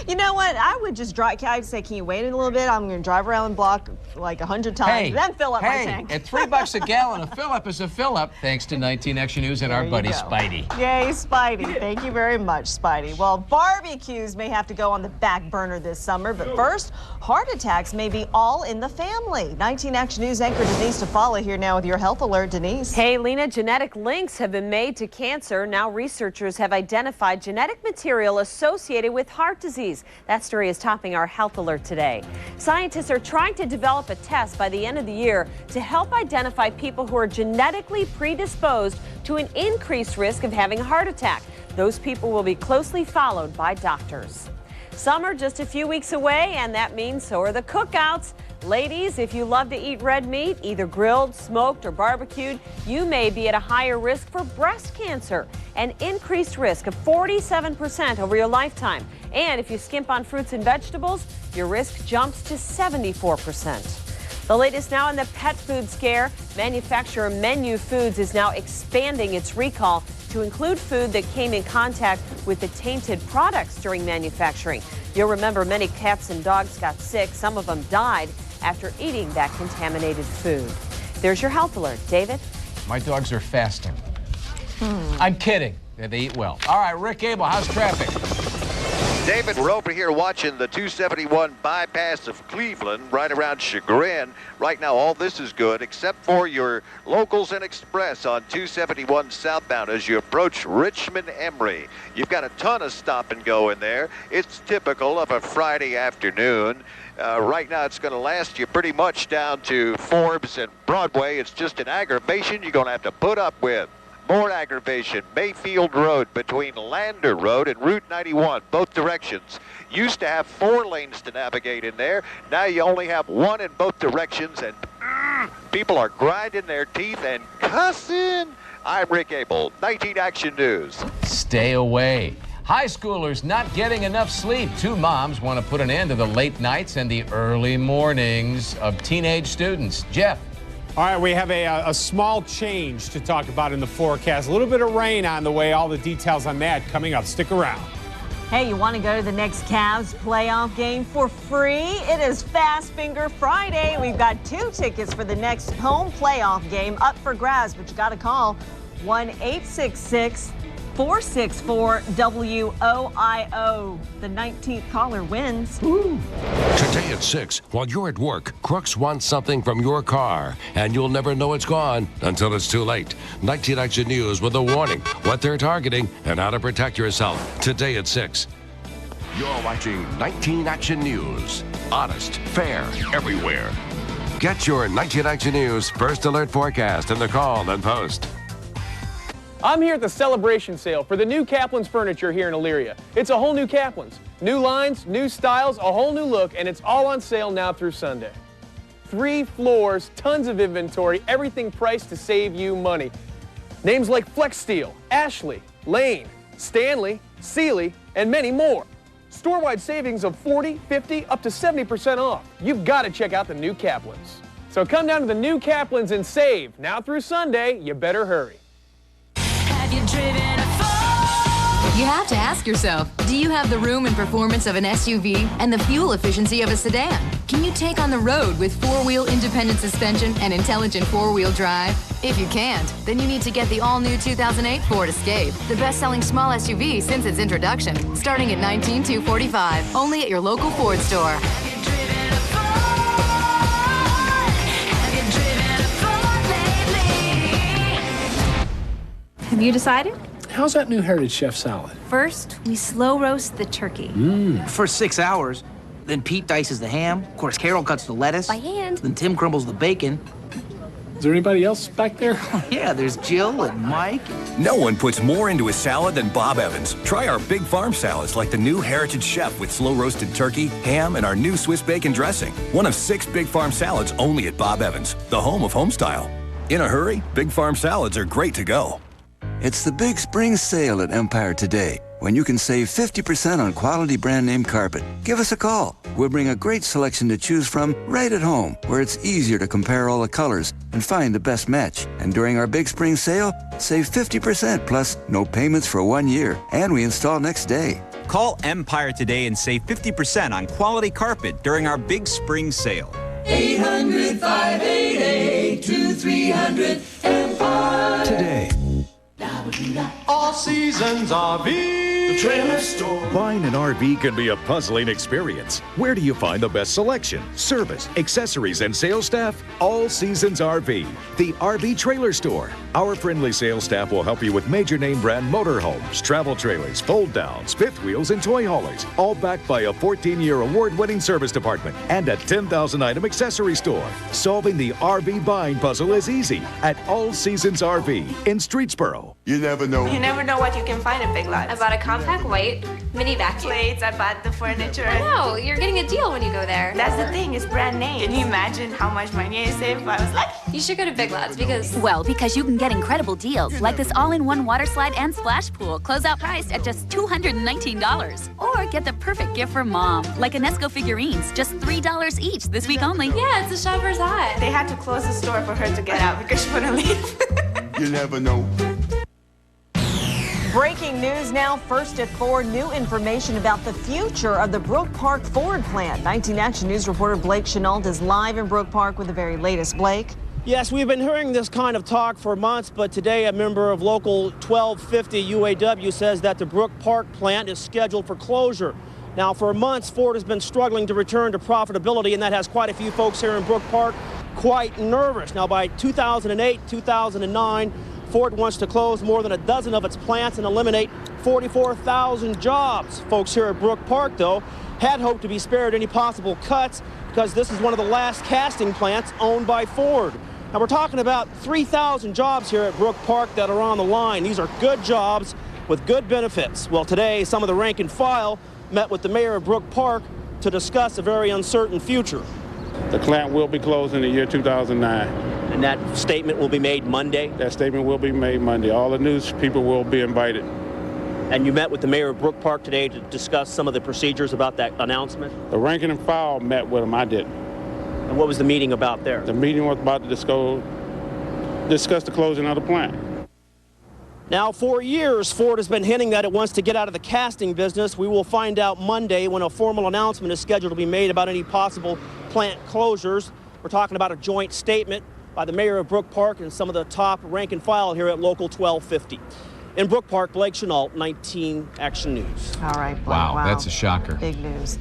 You know what? I would just drive. I'd say, can you wait a little bit? I'm going to drive around the block like 100 times, then fill up my tank. At $3 a gallon, a fill-up is a fill-up, thanks to 19 Action News and our buddy Spidey. Yay, Spidey. Thank you very much, Spidey. Well, barbecues may have to go on the back burner this summer, but first, heart attacks may be all in the family. 19 Action News anchor Denise Tafala here now with your health alert. Denise. Hey, Lena, genetic links have been made to cancer. Now researchers have identified genetic material associated with heart disease. That story is topping our health alert today. Scientists are trying to develop a test by the end of the year to help identify people who are genetically predisposed to an increased risk of having a heart attack. Those people will be closely followed by doctors. Summer just a few weeks away, and that means so are the cookouts. Ladies, if you love to eat red meat, either grilled, smoked, or barbecued, you may be at a higher risk for breast cancer, an increased risk of 47% over your lifetime. And if you skimp on fruits and vegetables, your risk jumps to 74%. The latest now in the pet food scare, manufacturer Menu Foods is now expanding its recall to include food that came in contact with the tainted products during manufacturing. You'll remember many cats and dogs got sick. Some of them died after eating that contaminated food. There's your health alert. David? My dogs are fasting. I'm kidding. They eat well. All right, Rick Abel, how's traffic? David, we're over here watching the 271 bypass of Cleveland, right around Chagrin. Right now, all this is good, except for your locals and express on 271 southbound as you approach Richmond Emery. You've got a ton of stop and go in there. It's typical of a Friday afternoon. Right now, it's going to last you pretty much down to Forbes and Broadway. It's just an aggravation you're going to have to put up with. More aggravation, Mayfield Road between Lander Road and Route 91, both directions. Used to have 4 lanes to navigate in there. Now you only have 1 in both directions, and people are grinding their teeth and cussing. I'm Rick Abel, 19 Action News. Stay away. High schoolers not getting enough sleep. 2 moms want to put an end to the late nights and the early mornings of teenage students. Jeff. All right, we have a small change to talk about in the forecast. A little bit of rain on the way. All the details on that coming up. Stick around. Hey, you want to go to the next Cavs playoff game for free? It is Fast Finger Friday. We've got 2 tickets for the next home playoff game up for grabs, but you got to call 1-866-464-WOIO. The 19th caller wins. Today at 6, while you're at work, crooks want something from your car, and you'll never know it's gone until it's too late. 19 Action News with a warning, what they're targeting, and how to protect yourself. Today at 6. You're watching 19 Action News. Honest, fair, everywhere. Get your 19 Action News First Alert forecast in the call and post. I'm here at the celebration sale for the new Kaplan's furniture here in Elyria. It's a whole new Kaplan's. New lines, new styles, a whole new look, and it's all on sale now through Sunday. 3 floors, tons of inventory, everything priced to save you money. Names like Flex Steel, Ashley, Lane, Stanley, Sealy, and many more. Store-wide savings of 40, 50, up to 70% off. You've got to check out the new Kaplan's. So come down to the new Kaplan's and save. Now through Sunday, you better hurry. Have you driven a You have to ask yourself, do you have the room and performance of an SUV and the fuel efficiency of a sedan? Can you take on the road with four-wheel independent suspension and intelligent four-wheel drive? If you can't, then you need to get the all-new 2008 Ford Escape, the best-selling small SUV since its introduction, starting at $19,245, only at your local Ford store. Have you decided? How's that new Heritage Chef salad? First, we slow roast the turkey. For 6 hours. Then Pete dices the ham. Of course, Carol cuts the lettuce. By hand. Then Tim crumbles the bacon. Is there anybody else back there? Yeah, there's Jill and Mike. No one puts more into a salad than Bob Evans. Try our big farm salads like the new Heritage Chef with slow roasted turkey, ham, and our new Swiss bacon dressing. One of 6 big farm salads only at Bob Evans, the home of homestyle. In a hurry, big farm salads are great to go. It's the big spring sale at Empire today, when you can save 50% on quality brand name carpet. Give us a call. We'll bring a great selection to choose from right at home, where it's easier to compare all the colors and find the best match. And during our big spring sale, save 50%, plus no payments for 1 year, and we install next day. Call Empire today and save 50% on quality carpet during our big spring sale. 800-588-2300 Empire. Today. All Seasons RV, the trailer store. Buying an RV can be a puzzling experience. Where do you find the best selection, service, accessories, and sales staff? All Seasons RV, the RV trailer store. Our friendly sales staff will help you with major name brand motorhomes, travel trailers, fold downs, fifth wheels, and toy haulers, all backed by a 14-year award-winning service department and a 10,000-item accessory store. Solving the RV buying puzzle is easy at All Seasons RV in Streetsboro. You never know. You never know what you can find at Big Lots. I bought a compact white mini vacuum. Plates, I bought the furniture. I know, you're getting a deal when you go there. That's the thing, it's brand name. Can you imagine how much money I saved if I was lucky? You should go to Big Lots because... Well, because you can get incredible deals, like this all-in-one water slide and splash pool, closeout priced at just $219. Or get the perfect gift for mom, like Enesco figurines, just $3 each this week only. Yeah, it's a shopper's high. They had to close the store for her to get out because she wouldn't leave. You never know. Breaking news now, first at 4, new information about the future of the Brook Park Ford plant. 19 Action News reporter Blake Chenault is live in Brook Park with the very latest. Blake? Yes, we've been hearing this kind of talk for months, but today a member of Local 1250 UAW says that the Brook Park plant is scheduled for closure. Now, for months, Ford has been struggling to return to profitability, and that has quite a few folks here in Brook Park quite nervous. Now, by 2008, 2009, Ford wants to close more than a dozen of its plants and eliminate 44,000 jobs. Folks here at Brook Park, though, had hoped to be spared any possible cuts because this is one of the last casting plants owned by Ford. Now, we're talking about 3,000 jobs here at Brook Park that are on the line. These are good jobs with good benefits. Well, today, some of the rank and file met with the mayor of Brook Park to discuss a very uncertain future. The plant will be closed in the year 2009. And that statement will be made Monday? That statement will be made Monday. All the news people will be invited. And you met with the mayor of Brook Park today to discuss some of the procedures about that announcement? The ranking and file met with him. I didn't. And what was the meeting about there? The meeting was about to discuss the closing of the plant. Now, for years, Ford has been hinting that it wants to get out of the casting business. We will find out Monday when a formal announcement is scheduled to be made about any possible plant closures. We're talking about a joint statement by the mayor of Brook Park and some of the top rank and file here at Local 1250. In Brook Park, Blake Chenault, 19 Action News. All right, Blake. Wow, that's a shocker. Big news.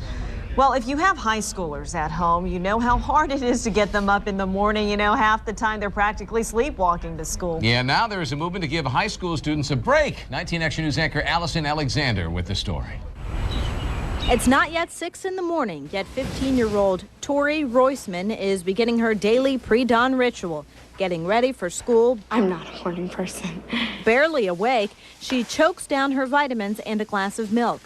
Well, if you have high schoolers at home, you know how hard it is to get them up in the morning. You know, half the time they're practically sleepwalking to school. Yeah, now there is a movement to give high school students a break. 19 Action News anchor Allison Alexander with the story. It's not yet 6 in the morning, yet 15-year-old Tori Roisman is beginning her daily pre-dawn ritual, getting ready for school. I'm not a morning person. Barely awake, she chokes down her vitamins and a glass of milk.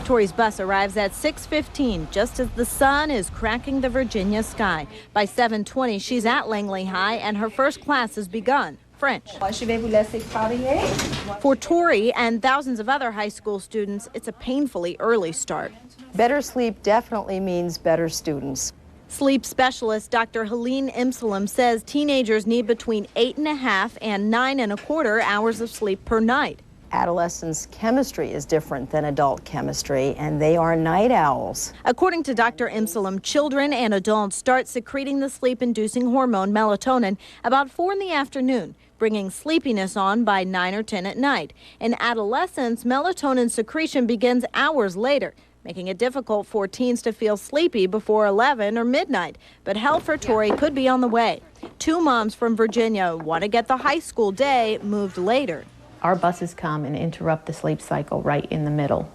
Tori's bus arrives at 6:15, just as the sun is cracking the Virginia sky. By 7:20, she's at Langley High, and her first class has begun, French. For Tori and thousands of other high school students, it's a painfully early start. Better sleep definitely means better students. Sleep specialist Dr. Helene Imsalem says teenagers need between 8.5 and 9.25 hours of sleep per night. Adolescents' chemistry is different than adult chemistry, and they are night owls. According to Dr. Imsalam, children and adults start secreting the sleep-inducing hormone melatonin about 4 in the afternoon, bringing sleepiness on by 9 or 10 at night. In adolescents, melatonin secretion begins hours later, making it difficult for teens to feel sleepy before 11 or midnight. But help for Tori could be on the way. 2 moms from Virginia want to get the high school day moved later. Our buses come and interrupt the sleep cycle right in the middle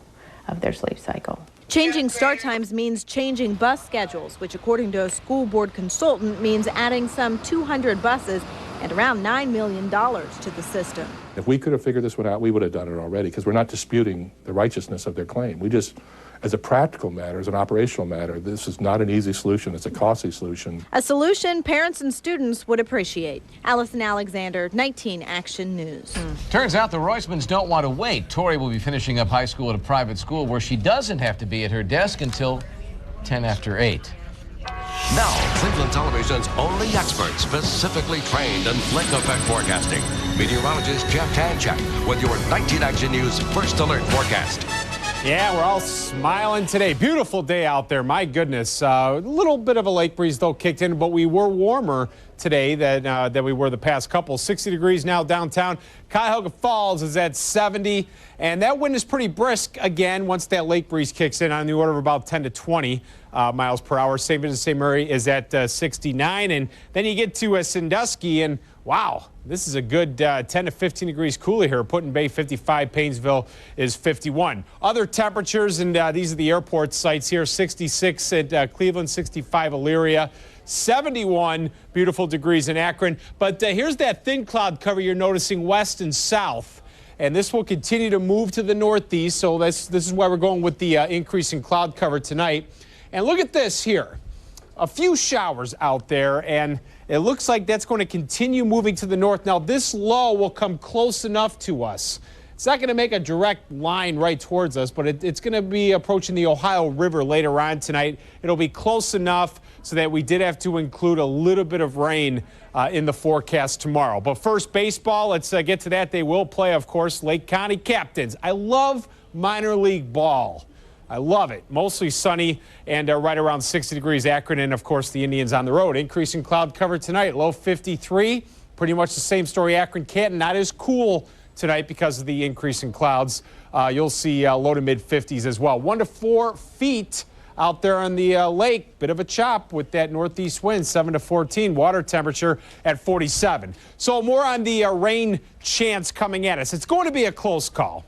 of their sleep cycle. Changing start times means changing bus schedules, which according to a school board consultant means adding some 200 buses and around $9 million to the system. If we could have figured this one out, we would have done it already, because we're not disputing the righteousness of their claim. We just, as a practical matter, as an operational matter, this is not an easy solution. It's a costly solution. A solution parents and students would appreciate. Allison Alexander, 19 Action News. Turns out the Roismans don't want to wait. Tori will be finishing up high school at a private school where she doesn't have to be at her desk until 10 after 8. Now, Cleveland Television's only expert specifically trained in lake effect forecasting, meteorologist Jeff Tanchak, with your 19 Action News First Alert forecast. Yeah, we're all smiling today. Beautiful day out there. My goodness. A little bit of a lake breeze, though, kicked in, but we were warmer today than we were the past couple. 60 degrees now downtown. Cuyahoga Falls is at 70, and that wind is pretty brisk again once that lake breeze kicks in, on the order of about 10 to 20 miles per hour. St. Vincent St. Mary is at 69, and then you get to Sandusky, and wow, this is a good 10 to 15 degrees cooler here. Put-in Bay 55, Paynesville is 51. Other temperatures, and these are the airport sites here, 66 at Cleveland, 65 Elyria, 71 beautiful degrees in Akron. But here's that thin cloud cover you're noticing west and south. And this will continue to move to the northeast, so this is why we're going with the increase in cloud cover tonight. And look at this here. A few showers out there, and it looks like that's going to continue moving to the north. Now, this low will come close enough to us. It's not going to make a direct line right towards us, but it's going to be approaching the Ohio River later on tonight. It'll be close enough so that we did have to include a little bit of rain in the forecast tomorrow. But first, baseball. Let's get to that. They will play, of course, Lake County Captains. I love minor league ball. I love it. Mostly sunny and right around 60 degrees. Akron, and of course the Indians on the road. Increasing cloud cover tonight, low 53. Pretty much the same story. Akron, Canton, not as cool tonight because of the increase in clouds. You'll see low to mid 50s as well. 1 to 4 feet out there on the lake. Bit of a chop with that northeast wind, 7 to 14. Water temperature at 47. So more on the rain chance coming at us. It's going to be a close call.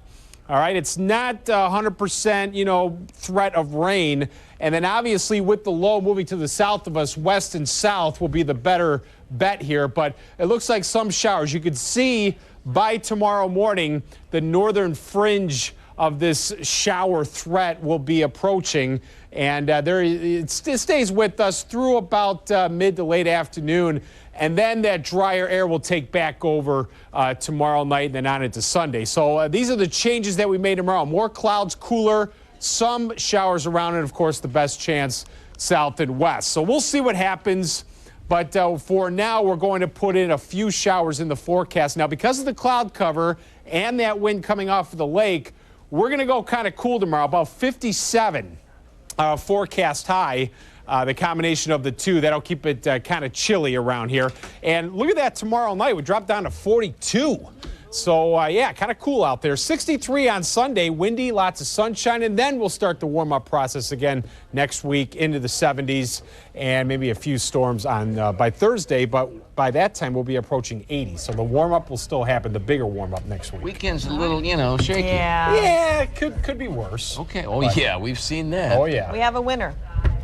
All right, it's not 100%, threat of rain. And then obviously with the low moving to the south of us, west and south will be the better bet here. But it looks like some showers. You could see by tomorrow morning the northern fringe of this shower threat will be approaching. And it stays with us through about mid to late afternoon. And then that drier air will take back over tomorrow night and then on into Sunday. So these are the changes that we made tomorrow. More clouds, cooler, some showers around, and, of course, the best chance south and west. So we'll see what happens. But for now, we're going to put in a few showers in the forecast. Now, because of the cloud cover and that wind coming off of the lake, we're going to go kind of cool tomorrow, about 57 forecast high. The combination of the two, that'll keep it kind of chilly around here. And look at that tomorrow night. We drop down to 42. So, yeah, kind of cool out there. 63 on Sunday, windy, lots of sunshine, and then we'll start the warm-up process again next week into the 70s and maybe a few storms on by Thursday. But by that time, we'll be approaching 80. So the warm-up will still happen, the bigger warm-up next week. Weekend's a little, shaky. Yeah, it could be worse. Okay. Oh, yeah, we've seen that. Oh, yeah. We have a winner.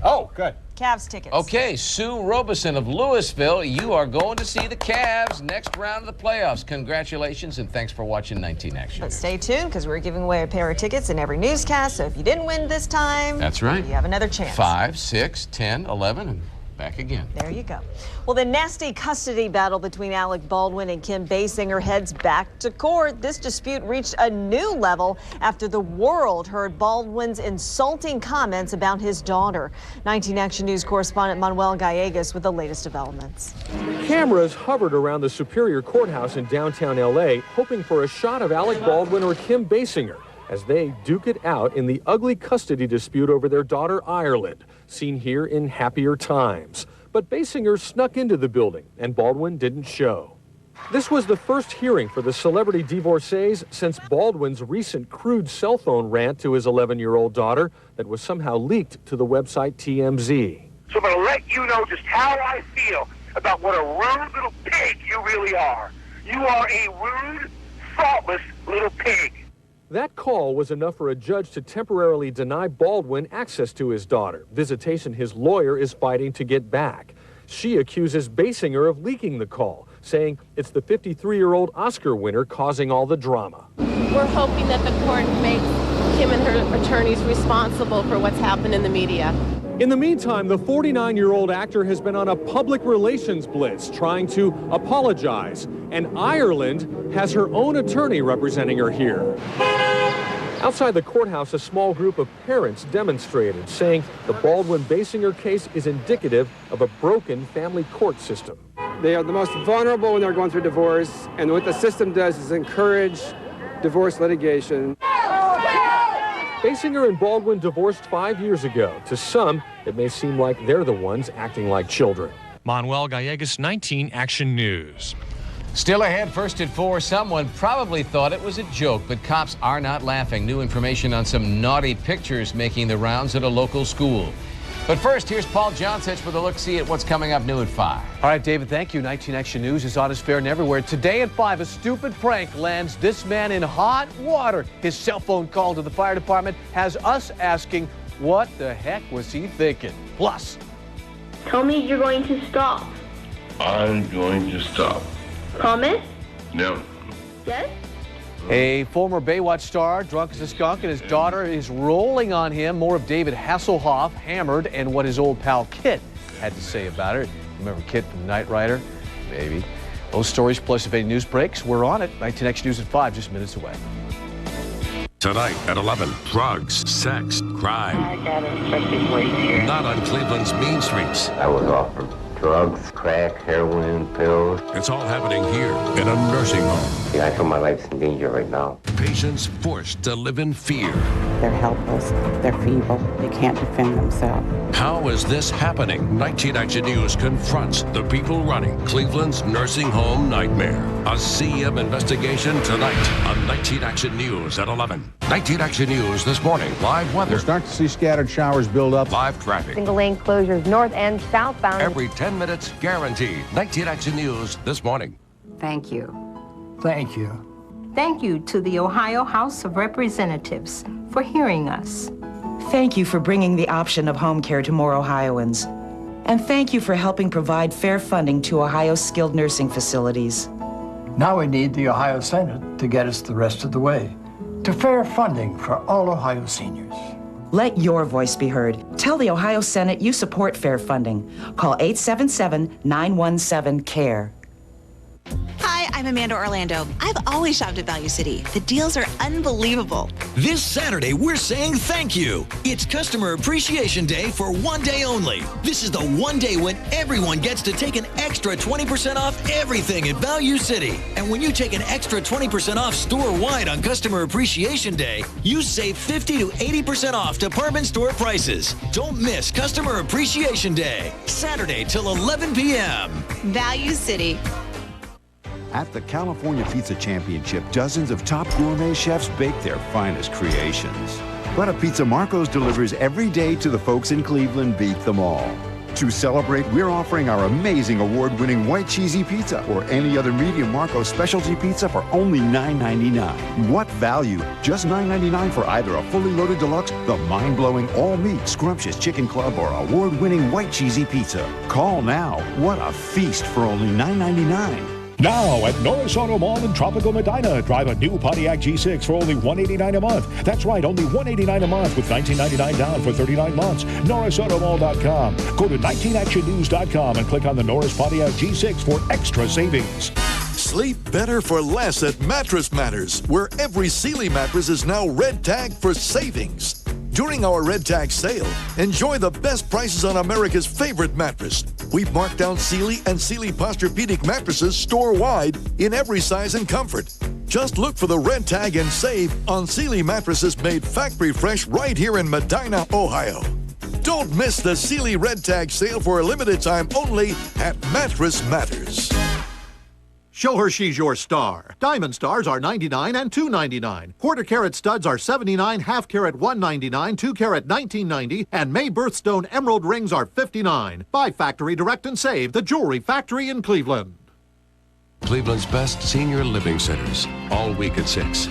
Oh, good. Cavs tickets. Okay, Sue Robeson of Louisville, you are going to see the Cavs next round of the playoffs. Congratulations, and thanks for watching 19 Action. But stay tuned, because we're giving away a pair of tickets in every newscast. So if you didn't win this time, that's right, you have another chance. 5, 6, 10, 11, and back again. There you go. Well, the nasty custody battle between Alec Baldwin and Kim Basinger heads back to court. This dispute reached a new level after the world heard Baldwin's insulting comments about his daughter. 19 Action News correspondent Manuel Gallegos with the latest developments. Cameras hovered around the Superior Courthouse in downtown L.A., hoping for a shot of Alec Baldwin or Kim Basinger as they duke it out in the ugly custody dispute over their daughter Ireland, seen here in happier times. But Basinger snuck into the building, and Baldwin didn't show. This was the first hearing for the celebrity divorcees since Baldwin's recent crude cell phone rant to his 11-year-old daughter that was somehow leaked to the website TMZ. So I'm going to let you know just how I feel about what a rude little pig you really are. You are a rude, thoughtless little pig. That call was enough for a judge to temporarily deny Baldwin access to his daughter, visitation his lawyer is fighting to get back. She accuses Basinger of leaking the call, saying it's the 53-year-old Oscar winner causing all the drama. We're hoping that the court makes Kim and her attorneys responsible for what's happened in the media. In the meantime, the 49-year-old actor has been on a public relations blitz trying to apologize, and Ireland has her own attorney representing her here. Outside the courthouse, a small group of parents demonstrated, saying the Baldwin-Basinger case is indicative of a broken family court system. They are the most vulnerable when they're going through divorce, and what the system does is encourage divorce litigation. Basinger and Baldwin divorced 5 years ago. To some, it may seem like they're the ones acting like children. Manuel Gallegos, 19 Action News. Still ahead, first at 4, someone probably thought it was a joke, but cops are not laughing. New information on some naughty pictures making the rounds at a local school. But first, here's Paul Johnsich with a look-see at what's coming up new at 5. All right, David, thank you. 19 Action News is on its fair and everywhere. Today at 5, a stupid prank lands this man in hot water. His cell phone call to the fire department has us asking, what the heck was he thinking? Plus, tell me you're going to stop. I'm going to stop. Promise? No. Yes? a former Baywatch star, drunk as a skunk, and his daughter is rolling on him. More of David Hasselhoff, hammered, and what his old pal Kit had to say about it. Remember Kit from Knight Rider? Maybe. Those stories plus if any news breaks, we're on it. 19 Action News at 5, just minutes away. Tonight at 11, drugs, sex, crime. I got infected weight here. Not on Cleveland's mean streets. I was offered drugs, crack, heroin, pills. It's all happening here in a nursing home. Yeah, I feel my life's in danger right now. Patients forced to live in fear. They're helpless. They're feeble. They can't defend themselves. How is this happening? 19 Action News confronts the people running Cleveland's nursing home nightmare. A CM investigation tonight on 19 Action News at 11. 19 Action News this morning. Live weather. We'll start to see scattered showers build up. Live traffic. Single lane closures north and southbound. Every 10 minutes guaranteed. 19 Action News this morning. Thank you. Thank you. Thank you to the Ohio House of Representatives for hearing us. Thank you for bringing the option of home care to more Ohioans. And thank you for helping provide fair funding to Ohio's skilled nursing facilities. Now we need the Ohio Senate to get us the rest of the way to fair funding for all Ohio seniors. Let your voice be heard. Tell the Ohio Senate you support fair funding. Call 877-917-CARE. Hi, I'm Amanda Orlando. I've always shopped at Value City. The deals are unbelievable. This Saturday, we're saying thank you. It's Customer Appreciation Day for one day only. This is the one day when everyone gets to take an extra 20% off everything at Value City. And when you take an extra 20% off store-wide on Customer Appreciation Day, you save 50 to 80% off department store prices. Don't miss Customer Appreciation Day, Saturday till 11 p.m. Value City. At the California Pizza Championship, dozens of top gourmet chefs bake their finest creations. But a Pizza Marco's delivers every day to the folks in Cleveland beat them all. To celebrate, we're offering our amazing award-winning white cheesy pizza or any other medium Marco specialty pizza for only $9.99. What value? Just $9.99 for either a fully loaded deluxe, the mind-blowing all-meat scrumptious chicken club, or award-winning white cheesy pizza. Call now. What a feast for only $9.99. Now at Norris Auto Mall in Tropical Medina, drive a new Pontiac G6 for only $189 a month. That's right, only $189 a month with $19.99 down for 39 months. NorrisAutomall.com. Go to 19actionnews.com and click on the Norris Pontiac G6 for extra savings. Sleep better for less at Mattress Matters, where every Sealy mattress is now red tagged for savings. During our red tag sale, enjoy the best prices on America's favorite mattress. We've marked down Sealy and Sealy Posturepedic mattresses store-wide in every size and comfort. Just look for the red tag and save on Sealy mattresses made factory fresh right here in Medina, Ohio. Don't miss the Sealy red tag sale for a limited time only at Mattress Matters. Show her she's your star. Diamond stars are $99 and $2.99. Quarter-carat studs are $79, half-carat $199, 2-carat $19.90, and May birthstone emerald rings are $59. Buy factory direct and save, the Jewelry Factory in Cleveland. Cleveland's best senior living centers, all week at 6.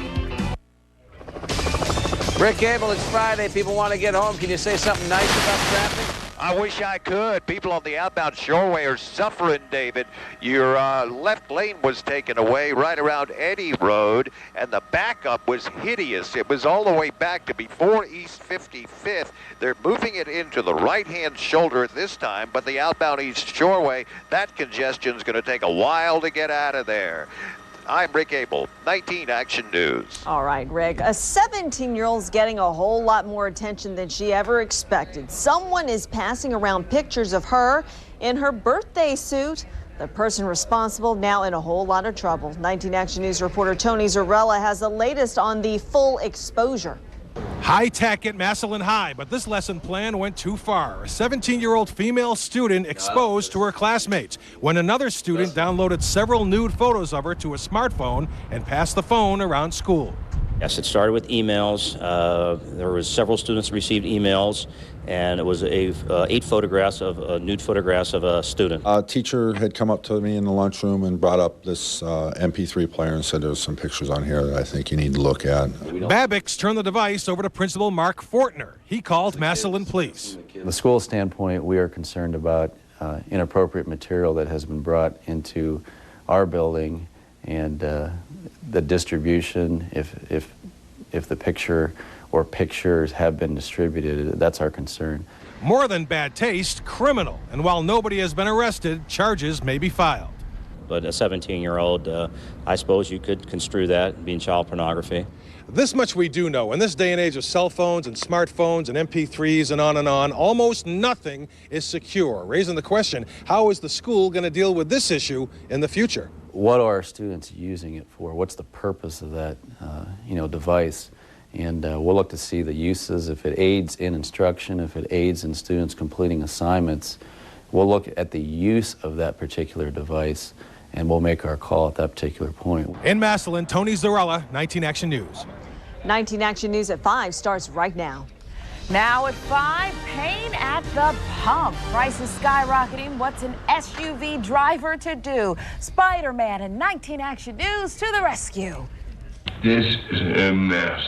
Rick Abel, it's Friday. People want to get home. Can you say something nice about traffic? I wish I could. People on the outbound Shoreway are suffering, David. Your left lane was taken away right around Eddy Road, and the backup was hideous. It was all the way back to before East 55th. They're moving it into the right-hand shoulder this time, but the outbound East Shoreway, that congestion's going to take a while to get out of there. I'm Rick Abel, 19 Action News. All right, Rick. A 17-year-old's getting a whole lot more attention than she ever expected. Someone is passing around pictures of her in her birthday suit. The person responsible now in a whole lot of trouble. 19 Action News reporter Tony Zarella has the latest on the full exposure. High tech at Massillon High, but this lesson plan went too far. A 17-year-old female student exposed to her classmates when another student downloaded several nude photos of her to a smartphone and passed the phone around school. Yes, it started with emails. There was several students received emails, and it was 8 photographs of nude photographs of a student. A teacher had come up to me in the lunchroom and brought up this MP3 player and said there's some pictures on here that I think you need to look at. Babix turned the device over to Principal Mark Fortner. He called Massillon Police. From the school standpoint, we are concerned about inappropriate material that has been brought into our building, and the distribution, if the picture or pictures have been distributed, that's our concern. More than bad taste, criminal. And while nobody has been arrested, charges may be filed. But a 17-year-old, I suppose you could construe that being child pornography. This much we do know. In this day and age of cell phones and smartphones and MP3s and on, almost nothing is secure. Raising the question, how is the school going to deal with this issue in the future? What are students using it for? What's the purpose of that device? And we'll look to see the uses. If it aids in instruction, if it aids in students completing assignments, we'll look at the use of that particular device, and we'll make our call at that particular point. In Massillon, Tony Zarella, 19 Action News. 19 Action News at 5 starts right now. Now at 5, pain at the pump. Prices skyrocketing. What's an SUV driver to do? Spider-Man and 19 Action News to the rescue. This is a mess.